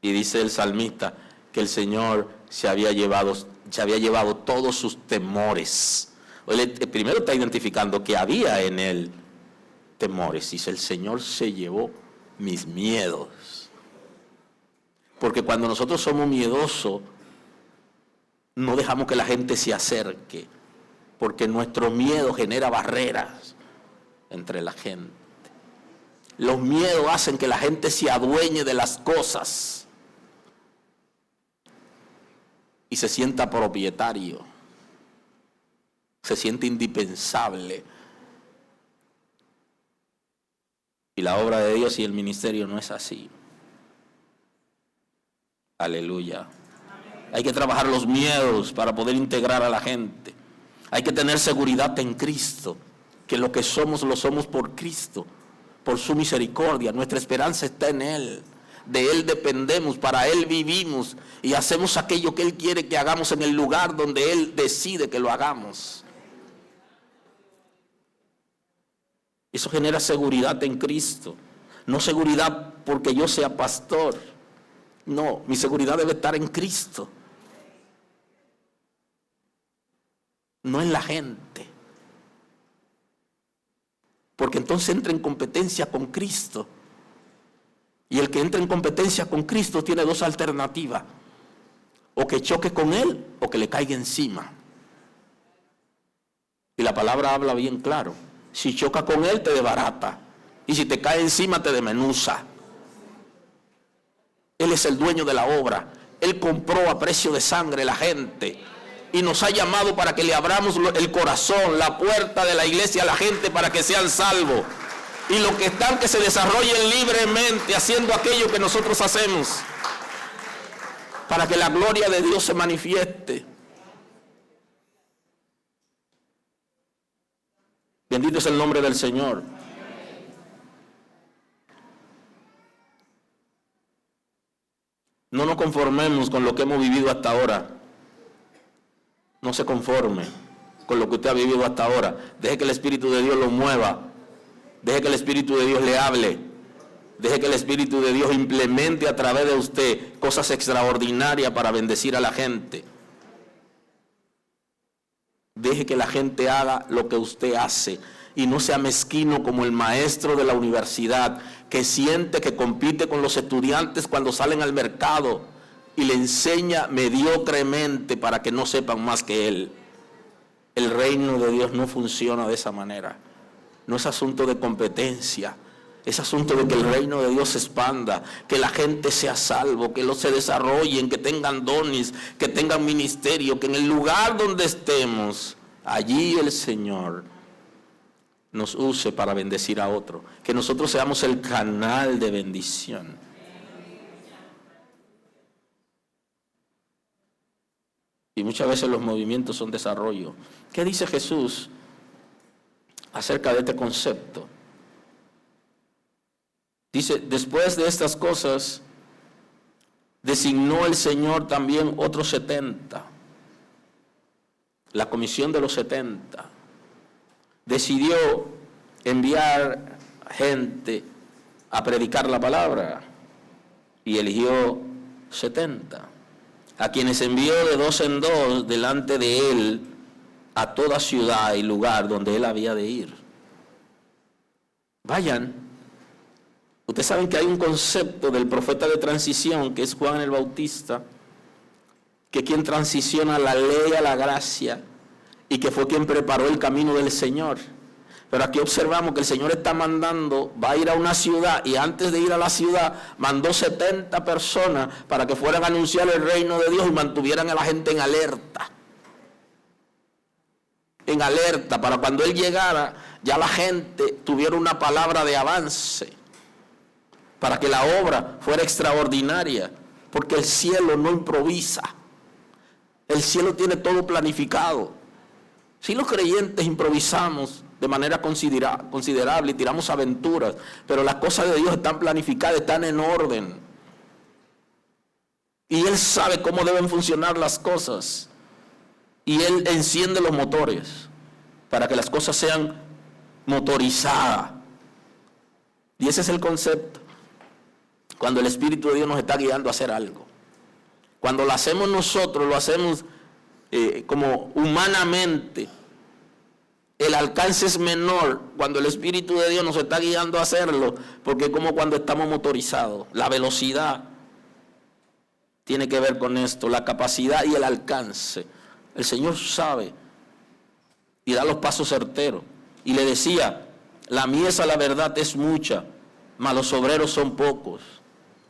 Y dice el salmista que el Señor se había llevado todos sus temores. Él primero está identificando que había en él temores. Dice, el Señor se llevó mis miedos. Porque cuando nosotros somos miedosos, no dejamos que la gente se acerque. Porque nuestro miedo genera barreras entre la gente. Los miedos hacen que la gente se adueñe de las cosas y se sienta propietario, se siente indispensable. Y la obra de Dios y el ministerio no es así. Aleluya. Hay que trabajar los miedos para poder integrar a la gente. Hay que tener seguridad en Cristo, que lo que somos lo somos por Cristo. Por su misericordia, nuestra esperanza está en Él. De Él dependemos, para Él vivimos y hacemos aquello que Él quiere que hagamos en el lugar donde Él decide que lo hagamos. Eso genera seguridad en Cristo. No seguridad porque yo sea pastor. No, mi seguridad debe estar en Cristo. No en la gente. Porque entonces entra en competencia con Cristo. Y el que entra en competencia con Cristo tiene dos alternativas. O que choque con Él o que le caiga encima. Y la palabra habla bien claro. Si choca con Él te desbarata. Y si te cae encima te desmenuza. Él es el dueño de la obra. Él compró a precio de sangre la gente. Y nos ha llamado para que le abramos el corazón, la puerta de la iglesia a la gente para que sean salvos. Y los que están, que se desarrollen libremente haciendo aquello que nosotros hacemos. Para que la gloria de Dios se manifieste. Bendito es el nombre del Señor. No nos conformemos con lo que hemos vivido hasta ahora. No se conforme con lo que usted ha vivido hasta ahora. Deje que el Espíritu de Dios lo mueva. Deje que el Espíritu de Dios le hable. Deje que el Espíritu de Dios implemente a través de usted cosas extraordinarias para bendecir a la gente. Deje que la gente haga lo que usted hace. Y no sea mezquino como el maestro de la universidad que siente que compite con los estudiantes cuando salen al mercado y le enseña mediocremente para que no sepan más que él. El reino de Dios no funciona de esa manera. No es asunto de competencia. Es asunto de que el reino de Dios se expanda, que la gente sea salvo, que los se desarrollen, que tengan dones, que tengan ministerio, que en el lugar donde estemos, allí el Señor nos use para bendecir a otro. Que nosotros seamos el canal de bendición. Y muchas veces los movimientos son desarrollo. ¿Qué dice Jesús acerca de este concepto? Dice, después de estas cosas, designó el Señor también otros 70. La comisión de los 70. Decidió enviar gente a predicar la palabra y eligió 70, a quienes envió de 2 en 2 delante de él a toda ciudad y lugar donde él había de ir. Vayan. Ustedes saben que hay un concepto del profeta de transición, que es Juan el Bautista, que quien transiciona la ley a la gracia y que fue quien preparó el camino del Señor. Pero aquí observamos que el Señor está mandando, va a ir a una ciudad, y antes de ir a la ciudad mandó 70 personas para que fueran a anunciar el reino de Dios y mantuvieran a la gente en alerta. En alerta, para cuando Él llegara, ya la gente tuviera una palabra de avance, para que la obra fuera extraordinaria, porque el cielo no improvisa. El cielo tiene todo planificado. Si los creyentes improvisamos de manera considerable y tiramos aventuras, pero las cosas de Dios están planificadas, están en orden. Y Él sabe cómo deben funcionar las cosas. Y Él enciende los motores para que las cosas sean motorizadas. Y ese es el concepto. Cuando el Espíritu de Dios nos está guiando a hacer algo. Cuando lo hacemos nosotros, lo hacemos como humanamente. El alcance es menor cuando el Espíritu de Dios nos está guiando a hacerlo, porque es como cuando estamos motorizados. La velocidad tiene que ver con esto, la capacidad y el alcance. El Señor sabe y da los pasos certeros. Y le decía, la mies, la verdad, es mucha, mas los obreros son pocos.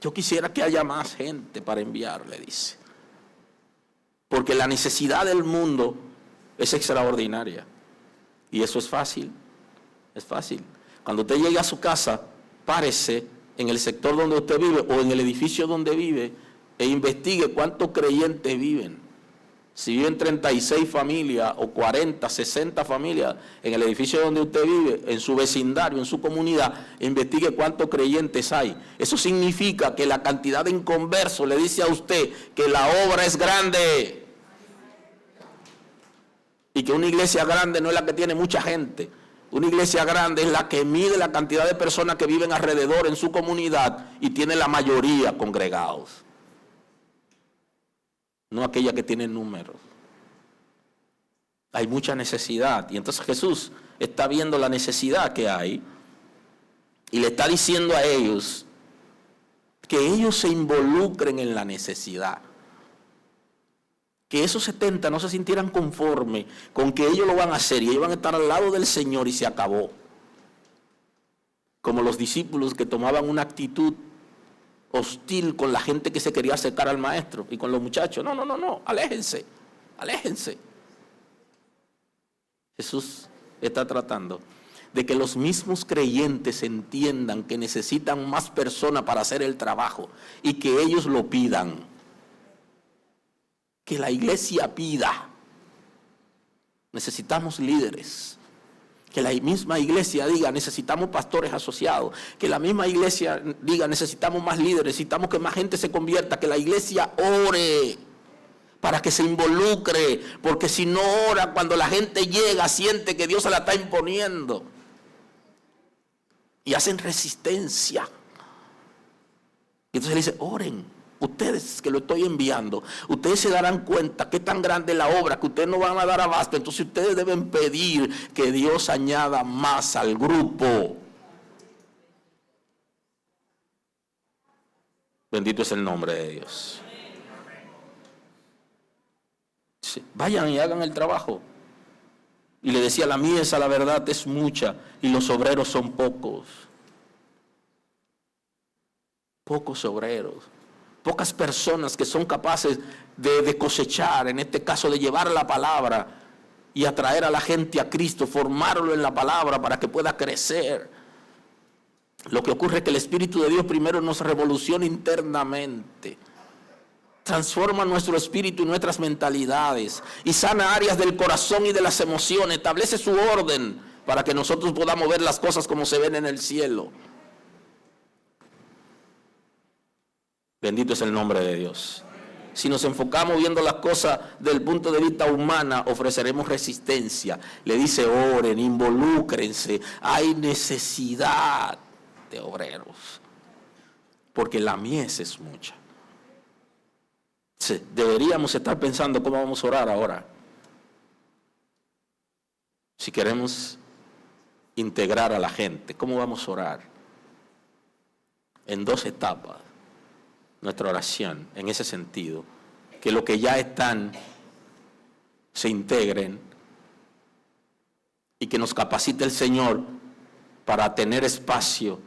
Yo quisiera que haya más gente para enviar, le dice. Porque la necesidad del mundo es extraordinaria. Y eso es fácil. Es fácil. Cuando usted llegue a su casa, párese en el sector donde usted vive o en el edificio donde vive e investigue cuántos creyentes viven. Si viven 36 familias o 40, 60 familias en el edificio donde usted vive, en su vecindario, en su comunidad, investigue cuántos creyentes hay. Eso significa que la cantidad de inconversos le dice a usted que la obra es grande. Y que una iglesia grande no es la que tiene mucha gente. Una iglesia grande es la que mide la cantidad de personas que viven alrededor en su comunidad y tiene la mayoría congregados. No aquella que tiene números. Hay mucha necesidad. Y entonces Jesús está viendo la necesidad que hay y le está diciendo a ellos que ellos se involucren en la necesidad. Que esos 70 no se sintieran conformes con que ellos lo van a hacer y ellos van a estar al lado del Señor y se acabó. Como los discípulos que tomaban una actitud hostil con la gente que se quería acercar al maestro y con los muchachos. No, aléjense. Jesús está tratando de que los mismos creyentes entiendan que necesitan más personas para hacer el trabajo y que ellos lo pidan. Que la iglesia pida. Necesitamos líderes. Que la misma iglesia diga, necesitamos pastores asociados. Que la misma iglesia diga, necesitamos más líderes, necesitamos que más gente se convierta. Que la iglesia ore para que se involucre. Porque si no ora, cuando la gente llega, siente que Dios se la está imponiendo. Y hacen resistencia. Y entonces le dice, oren, ustedes que lo estoy enviando, ustedes se darán cuenta que tan grande es la obra que ustedes no van a dar abasto. Entonces ustedes deben pedir que Dios añada más al grupo. Bendito es el nombre de Dios. Sí, vayan y hagan el trabajo. Y le decía, la mies, la verdad, es mucha y los obreros son pocos. Pocos obreros. Pocas personas que son capaces de cosechar, en este caso de llevar la palabra y atraer a la gente a Cristo, formarlo en la palabra para que pueda crecer. Lo que ocurre es que el Espíritu de Dios primero nos revoluciona internamente, transforma nuestro espíritu y nuestras mentalidades y sana áreas del corazón y de las emociones, establece su orden para que nosotros podamos ver las cosas como se ven en el cielo. Bendito es el nombre de Dios. Si nos enfocamos viendo las cosas desde el punto de vista humana, ofreceremos resistencia. Le dice, oren, involúcrense. Hay necesidad de obreros, porque la mies es mucha. Sí, deberíamos estar pensando cómo vamos a orar ahora. Si queremos integrar a la gente, ¿cómo vamos a orar? En 2 etapas. Nuestra oración, en ese sentido, que los que ya están se integren y que nos capacite el Señor para tener espacio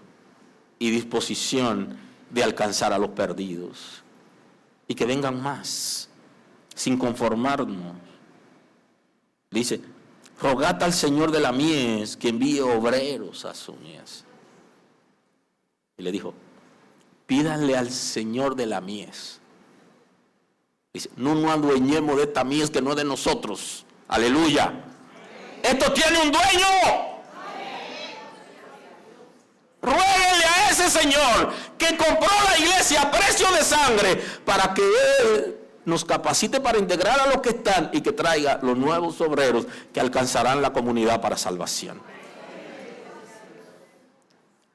y disposición de alcanzar a los perdidos y que vengan más sin conformarnos. Dice, rogad al Señor de la mies que envíe obreros a su mies. Y le dijo, pídanle al Señor de la mies. Dice, no nos adueñemos de esta mies que no es de nosotros. Aleluya. Esto tiene un dueño. Ruéguenle a ese Señor que compró la iglesia a precio de sangre para que Él nos capacite para integrar a los que están y que traiga los nuevos obreros que alcanzarán la comunidad para salvación.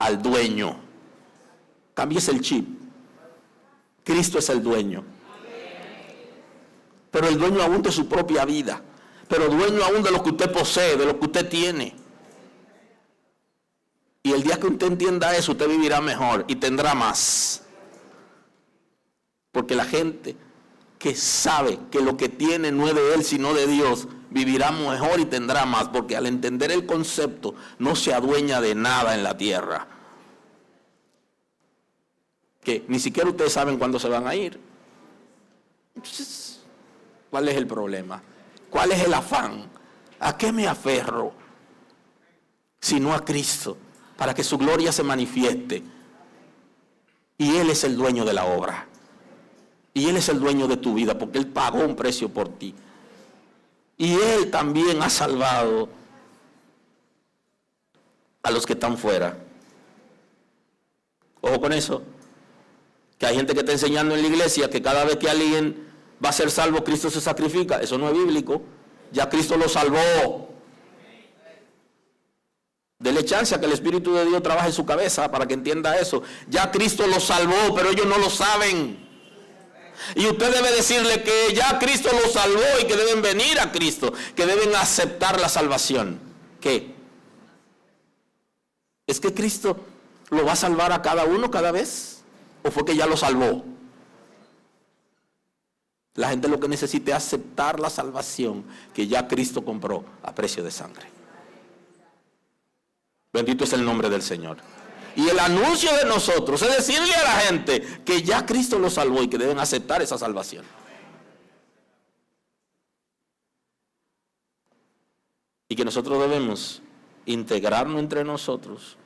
Al dueño. Cámbiese el chip. Cristo es el dueño. Pero el dueño aún de su propia vida. Pero dueño aún de lo que usted posee, de lo que usted tiene. Y el día que usted entienda eso, usted vivirá mejor y tendrá más. Porque la gente que sabe que lo que tiene no es de él, sino de Dios, vivirá mejor y tendrá más. Porque al entender el concepto, no se adueña de nada en la tierra. Que ni siquiera ustedes saben cuándo se van a ir. Entonces, ¿cuál es el problema? ¿Cuál es el afán? ¿A qué me aferro? Sino a Cristo, para que su gloria se manifieste. Y Él es el dueño de la obra. Y Él es el dueño de tu vida, porque Él pagó un precio por ti. Y Él también ha salvado a los que están fuera. Ojo con eso. Que hay gente que está enseñando en la iglesia que cada vez que alguien va a ser salvo, Cristo se sacrifica. Eso no es bíblico. Ya Cristo lo salvó. Dele chance a que el Espíritu de Dios trabaje en su cabeza para que entienda eso. Ya Cristo lo salvó, pero ellos no lo saben. Y usted debe decirle que ya Cristo lo salvó y que deben venir a Cristo, que deben aceptar la salvación. ¿Qué? ¿Es que Cristo lo va a salvar a cada uno cada vez? ¿O fue que ya lo salvó? La gente lo que necesita es aceptar la salvación que ya Cristo compró a precio de sangre. Bendito es el nombre del Señor. Y el anuncio de nosotros es decirle a la gente que ya Cristo lo salvó y que deben aceptar esa salvación. Y que nosotros debemos integrarnos entre nosotros.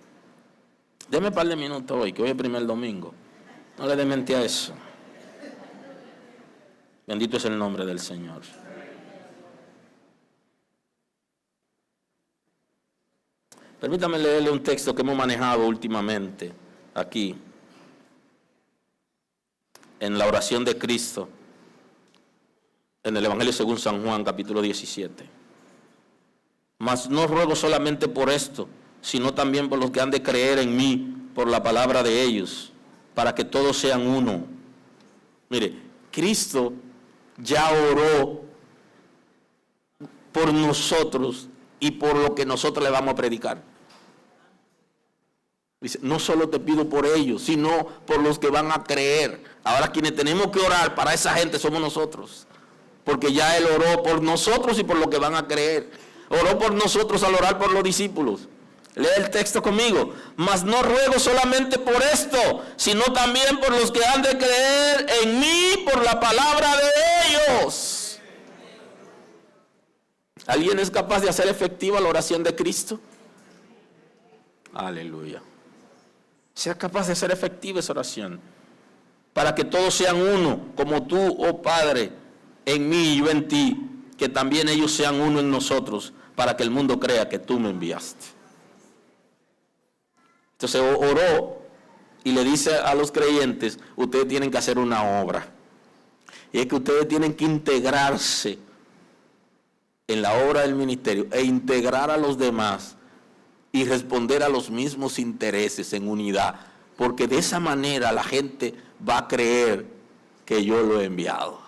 Deme un par de minutos hoy, que hoy es el primer domingo. No le dé mente a eso. Bendito es el nombre del Señor. Permítame leerle un texto que hemos manejado últimamente aquí, en la oración de Cristo, en el Evangelio según San Juan, capítulo 17. Mas no ruego solamente por esto, sino también por los que han de creer en mí, por la palabra de ellos, para que todos sean uno, Mire, Cristo ya oró por nosotros y por lo que nosotros le vamos a predicar. Dice, no solo te pido por ellos, sino por los que van a creer. Ahora quienes tenemos que orar para esa gente somos nosotros. Porque ya Él oró por nosotros y por los que van a creer. Oró por nosotros al orar por los discípulos. Lee el texto conmigo. Mas no ruego solamente por esto, sino también por los que han de creer en mí por la palabra de ellos. ¿Alguien es capaz de hacer efectiva la oración de Cristo? Aleluya. Sea capaz de hacer efectiva esa oración. Para que todos sean uno, como tú, oh Padre, en mí y yo en ti, que también ellos sean uno en nosotros, para que el mundo crea que tú me enviaste. Entonces oró y le dice a los creyentes, ustedes tienen que hacer una obra. Y es que ustedes tienen que integrarse en la obra del ministerio e integrar a los demás y responder a los mismos intereses en unidad. Porque de esa manera la gente va a creer que yo lo he enviado.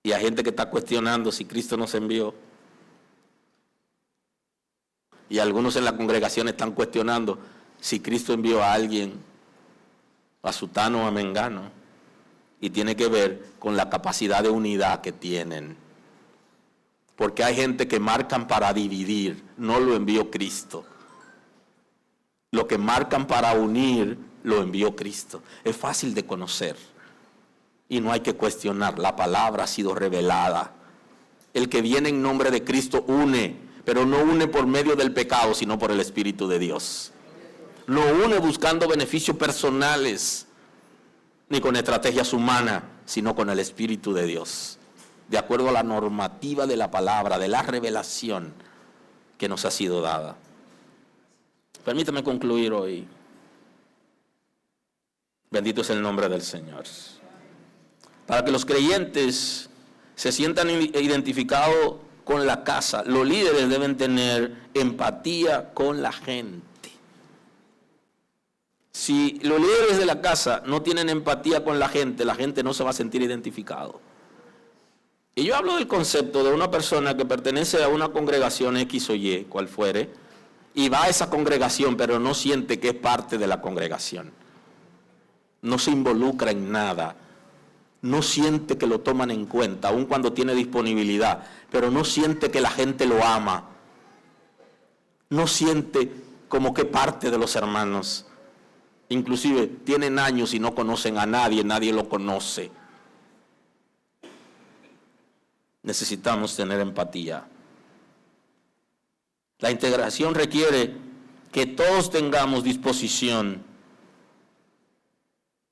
Y hay gente que está cuestionando si Cristo nos envió. Y algunos en la congregación están cuestionando si Cristo envió a alguien, a sutano o a mengano. Y tiene que ver con la capacidad de unidad que tienen. Porque hay gente que marcan para dividir, no lo envió Cristo. Lo que marcan para unir, lo envió Cristo. Es fácil de conocer. Y no hay que cuestionar, la palabra ha sido revelada. El que viene en nombre de Cristo une, pero no une por medio del pecado, sino por el Espíritu de Dios. No une buscando beneficios personales, ni con estrategias humanas, sino con el Espíritu de Dios. De acuerdo a la normativa de la palabra, de la revelación que nos ha sido dada. Permítame concluir hoy. Bendito es el nombre del Señor. Para que los creyentes se sientan identificados con la casa, los líderes deben tener empatía con la gente. Si los líderes de la casa no tienen empatía con la gente no se va a sentir identificado. Y yo hablo del concepto de una persona que pertenece a una congregación X o Y, cual fuere, y va a esa congregación, pero no siente que es parte de la congregación. No se involucra en nada. No siente que lo toman en cuenta, aun cuando tiene disponibilidad, pero no siente que la gente lo ama. No siente como que parte de los hermanos. Inclusive tienen años y no conocen a nadie, nadie lo conoce. Necesitamos tener empatía. La integración requiere que todos tengamos disposición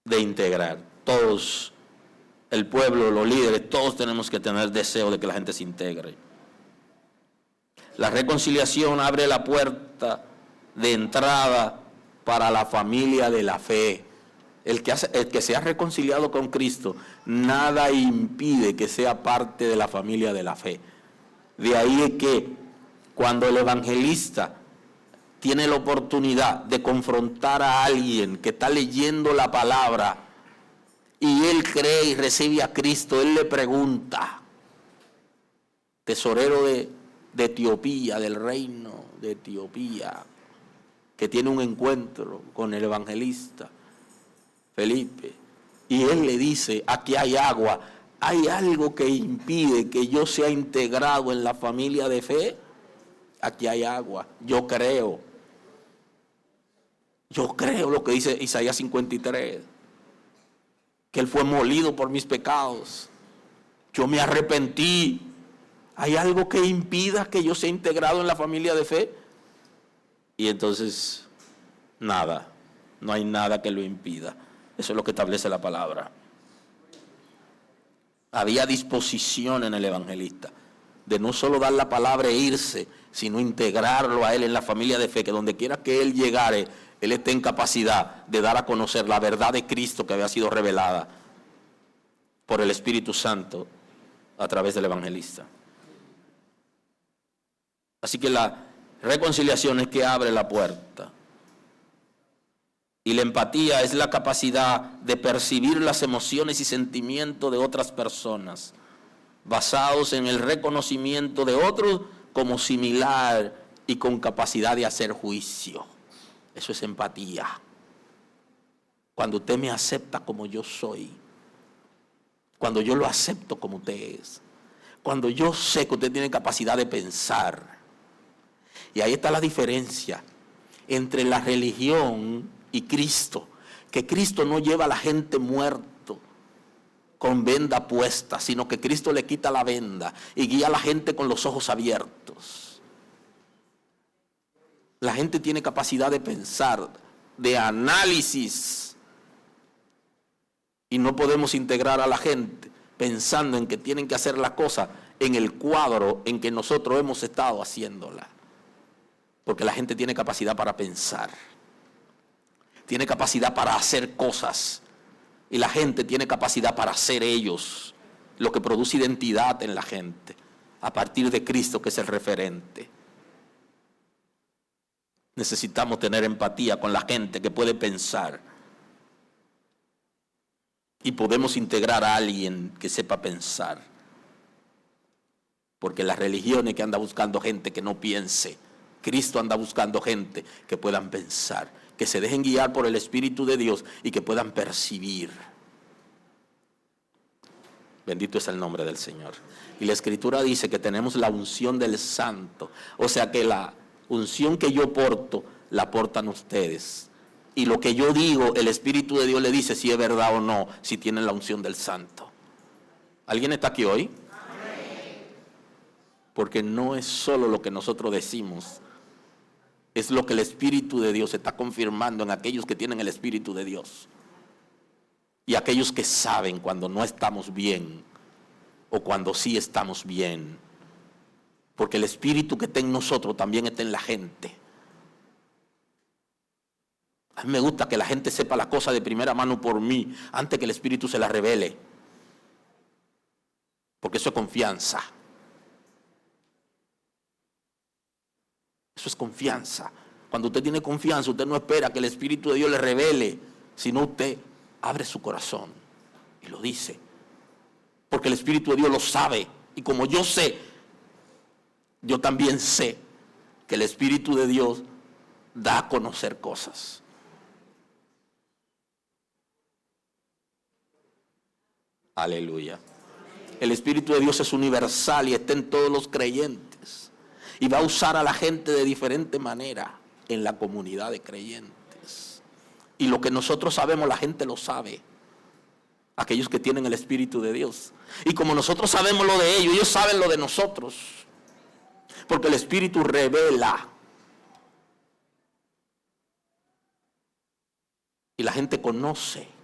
de integrar. Todos, el pueblo, los líderes, todos tenemos que tener deseo de que la gente se integre. La reconciliación abre la puerta de entrada para la familia de la fe. El que se ha reconciliado con Cristo, nada impide que sea parte de la familia de la fe. De ahí es que cuando el evangelista tiene la oportunidad de confrontar a alguien que está leyendo la palabra y él cree y recibe a Cristo, él le pregunta, tesorero de Etiopía, del reino de Etiopía, que tiene un encuentro con el evangelista Felipe, y él le dice, aquí hay agua, ¿hay algo que impide que yo sea integrado en la familia de fe? Aquí hay agua, yo creo lo que dice Isaías 53, que él fue molido por mis pecados, yo me arrepentí. ¿Hay algo que impida que yo sea integrado en la familia de fe? Y entonces, nada, no hay nada que lo impida. Eso es lo que establece la palabra. Había disposición en el evangelista de no solo dar la palabra e irse, sino integrarlo a él en la familia de fe, que donde quiera que él llegare, él esté en capacidad de dar a conocer la verdad de Cristo que había sido revelada por el Espíritu Santo a través del evangelista. Así que la reconciliación es que abre la puerta Y la empatía es la capacidad de percibir las emociones y sentimientos de otras personas, basados en el reconocimiento de otros como similar y con capacidad de hacer juicio. Eso es empatía. Cuando usted me acepta como yo soy, cuando yo lo acepto como usted es, cuando yo sé que usted tiene capacidad de pensar. Y ahí está la diferencia entre la religión y Cristo, que Cristo no lleva a la gente muerto con venda puesta, sino que Cristo le quita la venda y guía a la gente con los ojos abiertos. La gente tiene capacidad de pensar, de análisis, y no podemos integrar a la gente pensando en que tienen que hacer la cosa en el cuadro en que nosotros hemos estado haciéndola, porque la gente tiene capacidad para pensar, tiene capacidad para hacer cosas, y la gente tiene capacidad para ser ellos, lo que produce identidad en la gente, a partir de Cristo, que es el referente. Necesitamos tener empatía con la gente que puede pensar, y podemos integrar a alguien que sepa pensar, porque las religiones que anda buscando gente que no piense, Cristo anda buscando gente que puedan pensar, que se dejen guiar por el Espíritu de Dios y que puedan percibir. Bendito es el nombre del Señor. Y la Escritura dice que tenemos la unción del Santo. O sea que la unción que yo porto, la portan ustedes. Y lo que yo digo, el Espíritu de Dios le dice si es verdad o no, si tienen la unción del Santo. ¿Alguien está aquí hoy? Porque no es solo lo que nosotros decimos, es lo que el Espíritu de Dios está confirmando en aquellos que tienen el Espíritu de Dios. Y aquellos que saben cuando no estamos bien o cuando sí estamos bien. Porque el Espíritu que está en nosotros también está en la gente. A mí me gusta que la gente sepa la cosa de primera mano por mí, antes que el Espíritu se la revele. Porque eso es confianza. Eso es confianza. Cuando usted tiene confianza, usted no espera que el Espíritu de Dios le revele, sino usted abre su corazón y lo dice. Porque el Espíritu de Dios lo sabe. Y como yo sé, yo también sé que el Espíritu de Dios da a conocer cosas. Aleluya. El Espíritu de Dios es universal y está en todos los creyentes. Y va a usar a la gente de diferente manera en la comunidad de creyentes. Y lo que nosotros sabemos, la gente lo sabe. Aquellos que tienen el Espíritu de Dios. Y como nosotros sabemos lo de ellos, ellos saben lo de nosotros. Porque el Espíritu revela. Y la gente conoce.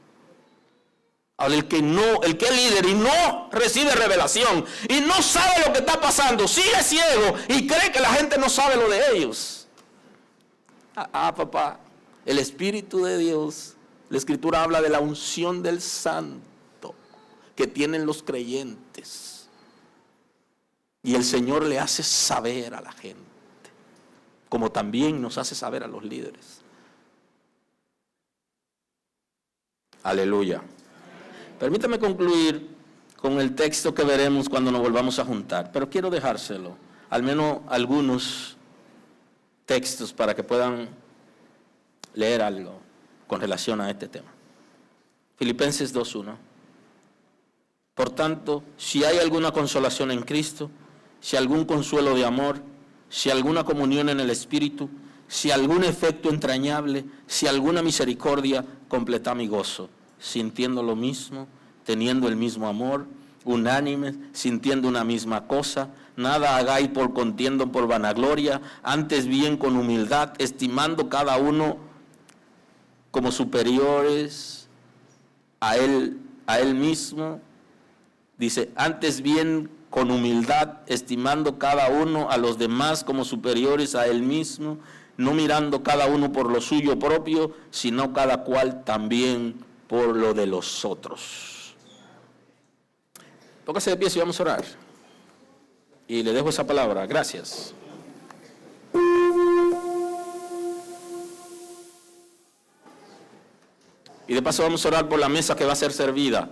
Ahora el que es líder y no recibe revelación y no sabe lo que está pasando, sigue ciego y cree que la gente no sabe lo de ellos. Papá, el Espíritu de Dios, la Escritura habla de la unción del Santo que tienen los creyentes. Y el Señor le hace saber a la gente, como también nos hace saber a los líderes. Aleluya. Permítame concluir con el texto que veremos cuando nos volvamos a juntar, pero quiero dejárselo, al menos algunos textos para que puedan leer algo con relación a este tema. Filipenses 2:1. Por tanto, si hay alguna consolación en Cristo, si algún consuelo de amor, si alguna comunión en el Espíritu, si algún efecto entrañable, si alguna misericordia, completad mi gozo, sintiendo lo mismo, teniendo el mismo amor, unánimes, sintiendo una misma cosa, nada hagáis por contienda o por vanagloria, antes bien con humildad, estimando cada uno como superiores a él mismo. Dice, antes bien con humildad, estimando cada uno a los demás como superiores a él mismo, no mirando cada uno por lo suyo propio, sino cada cual también por lo de los otros. Póngase de pie y vamos a orar. Y le dejo esa palabra. Gracias. Y de paso vamos a orar por la mesa que va a ser servida.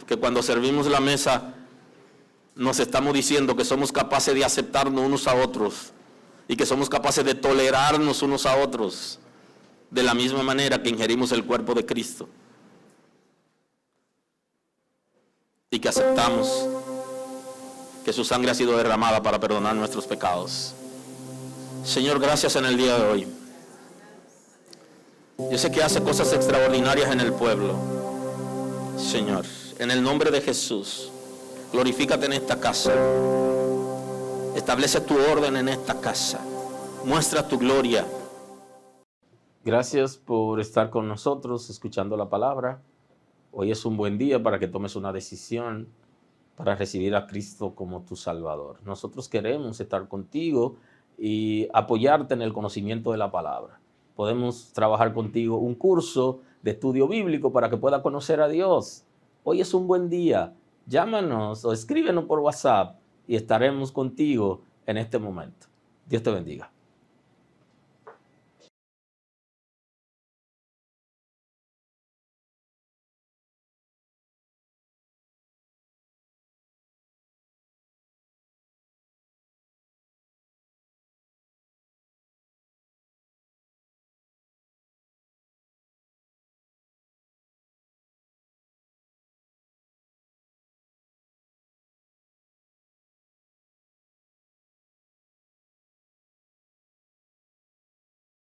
Que cuando servimos la mesa nos estamos diciendo que somos capaces de aceptarnos unos a otros y que somos capaces de tolerarnos unos a otros de la misma manera que ingerimos el cuerpo de Cristo. Y que aceptamos que su sangre ha sido derramada para perdonar nuestros pecados. Señor, gracias en el día de hoy. Yo sé que hace cosas extraordinarias en el pueblo. Señor, en el nombre de Jesús, glorifícate en esta casa. Establece tu orden en esta casa. Muestra tu gloria. Gracias por estar con nosotros escuchando la palabra. Hoy es un buen día para que tomes una decisión para recibir a Cristo como tu Salvador. Nosotros queremos estar contigo y apoyarte en el conocimiento de la palabra. Podemos trabajar contigo un curso de estudio bíblico para que puedas conocer a Dios. Hoy es un buen día. Llámanos o escríbenos por WhatsApp y estaremos contigo en este momento. Dios te bendiga.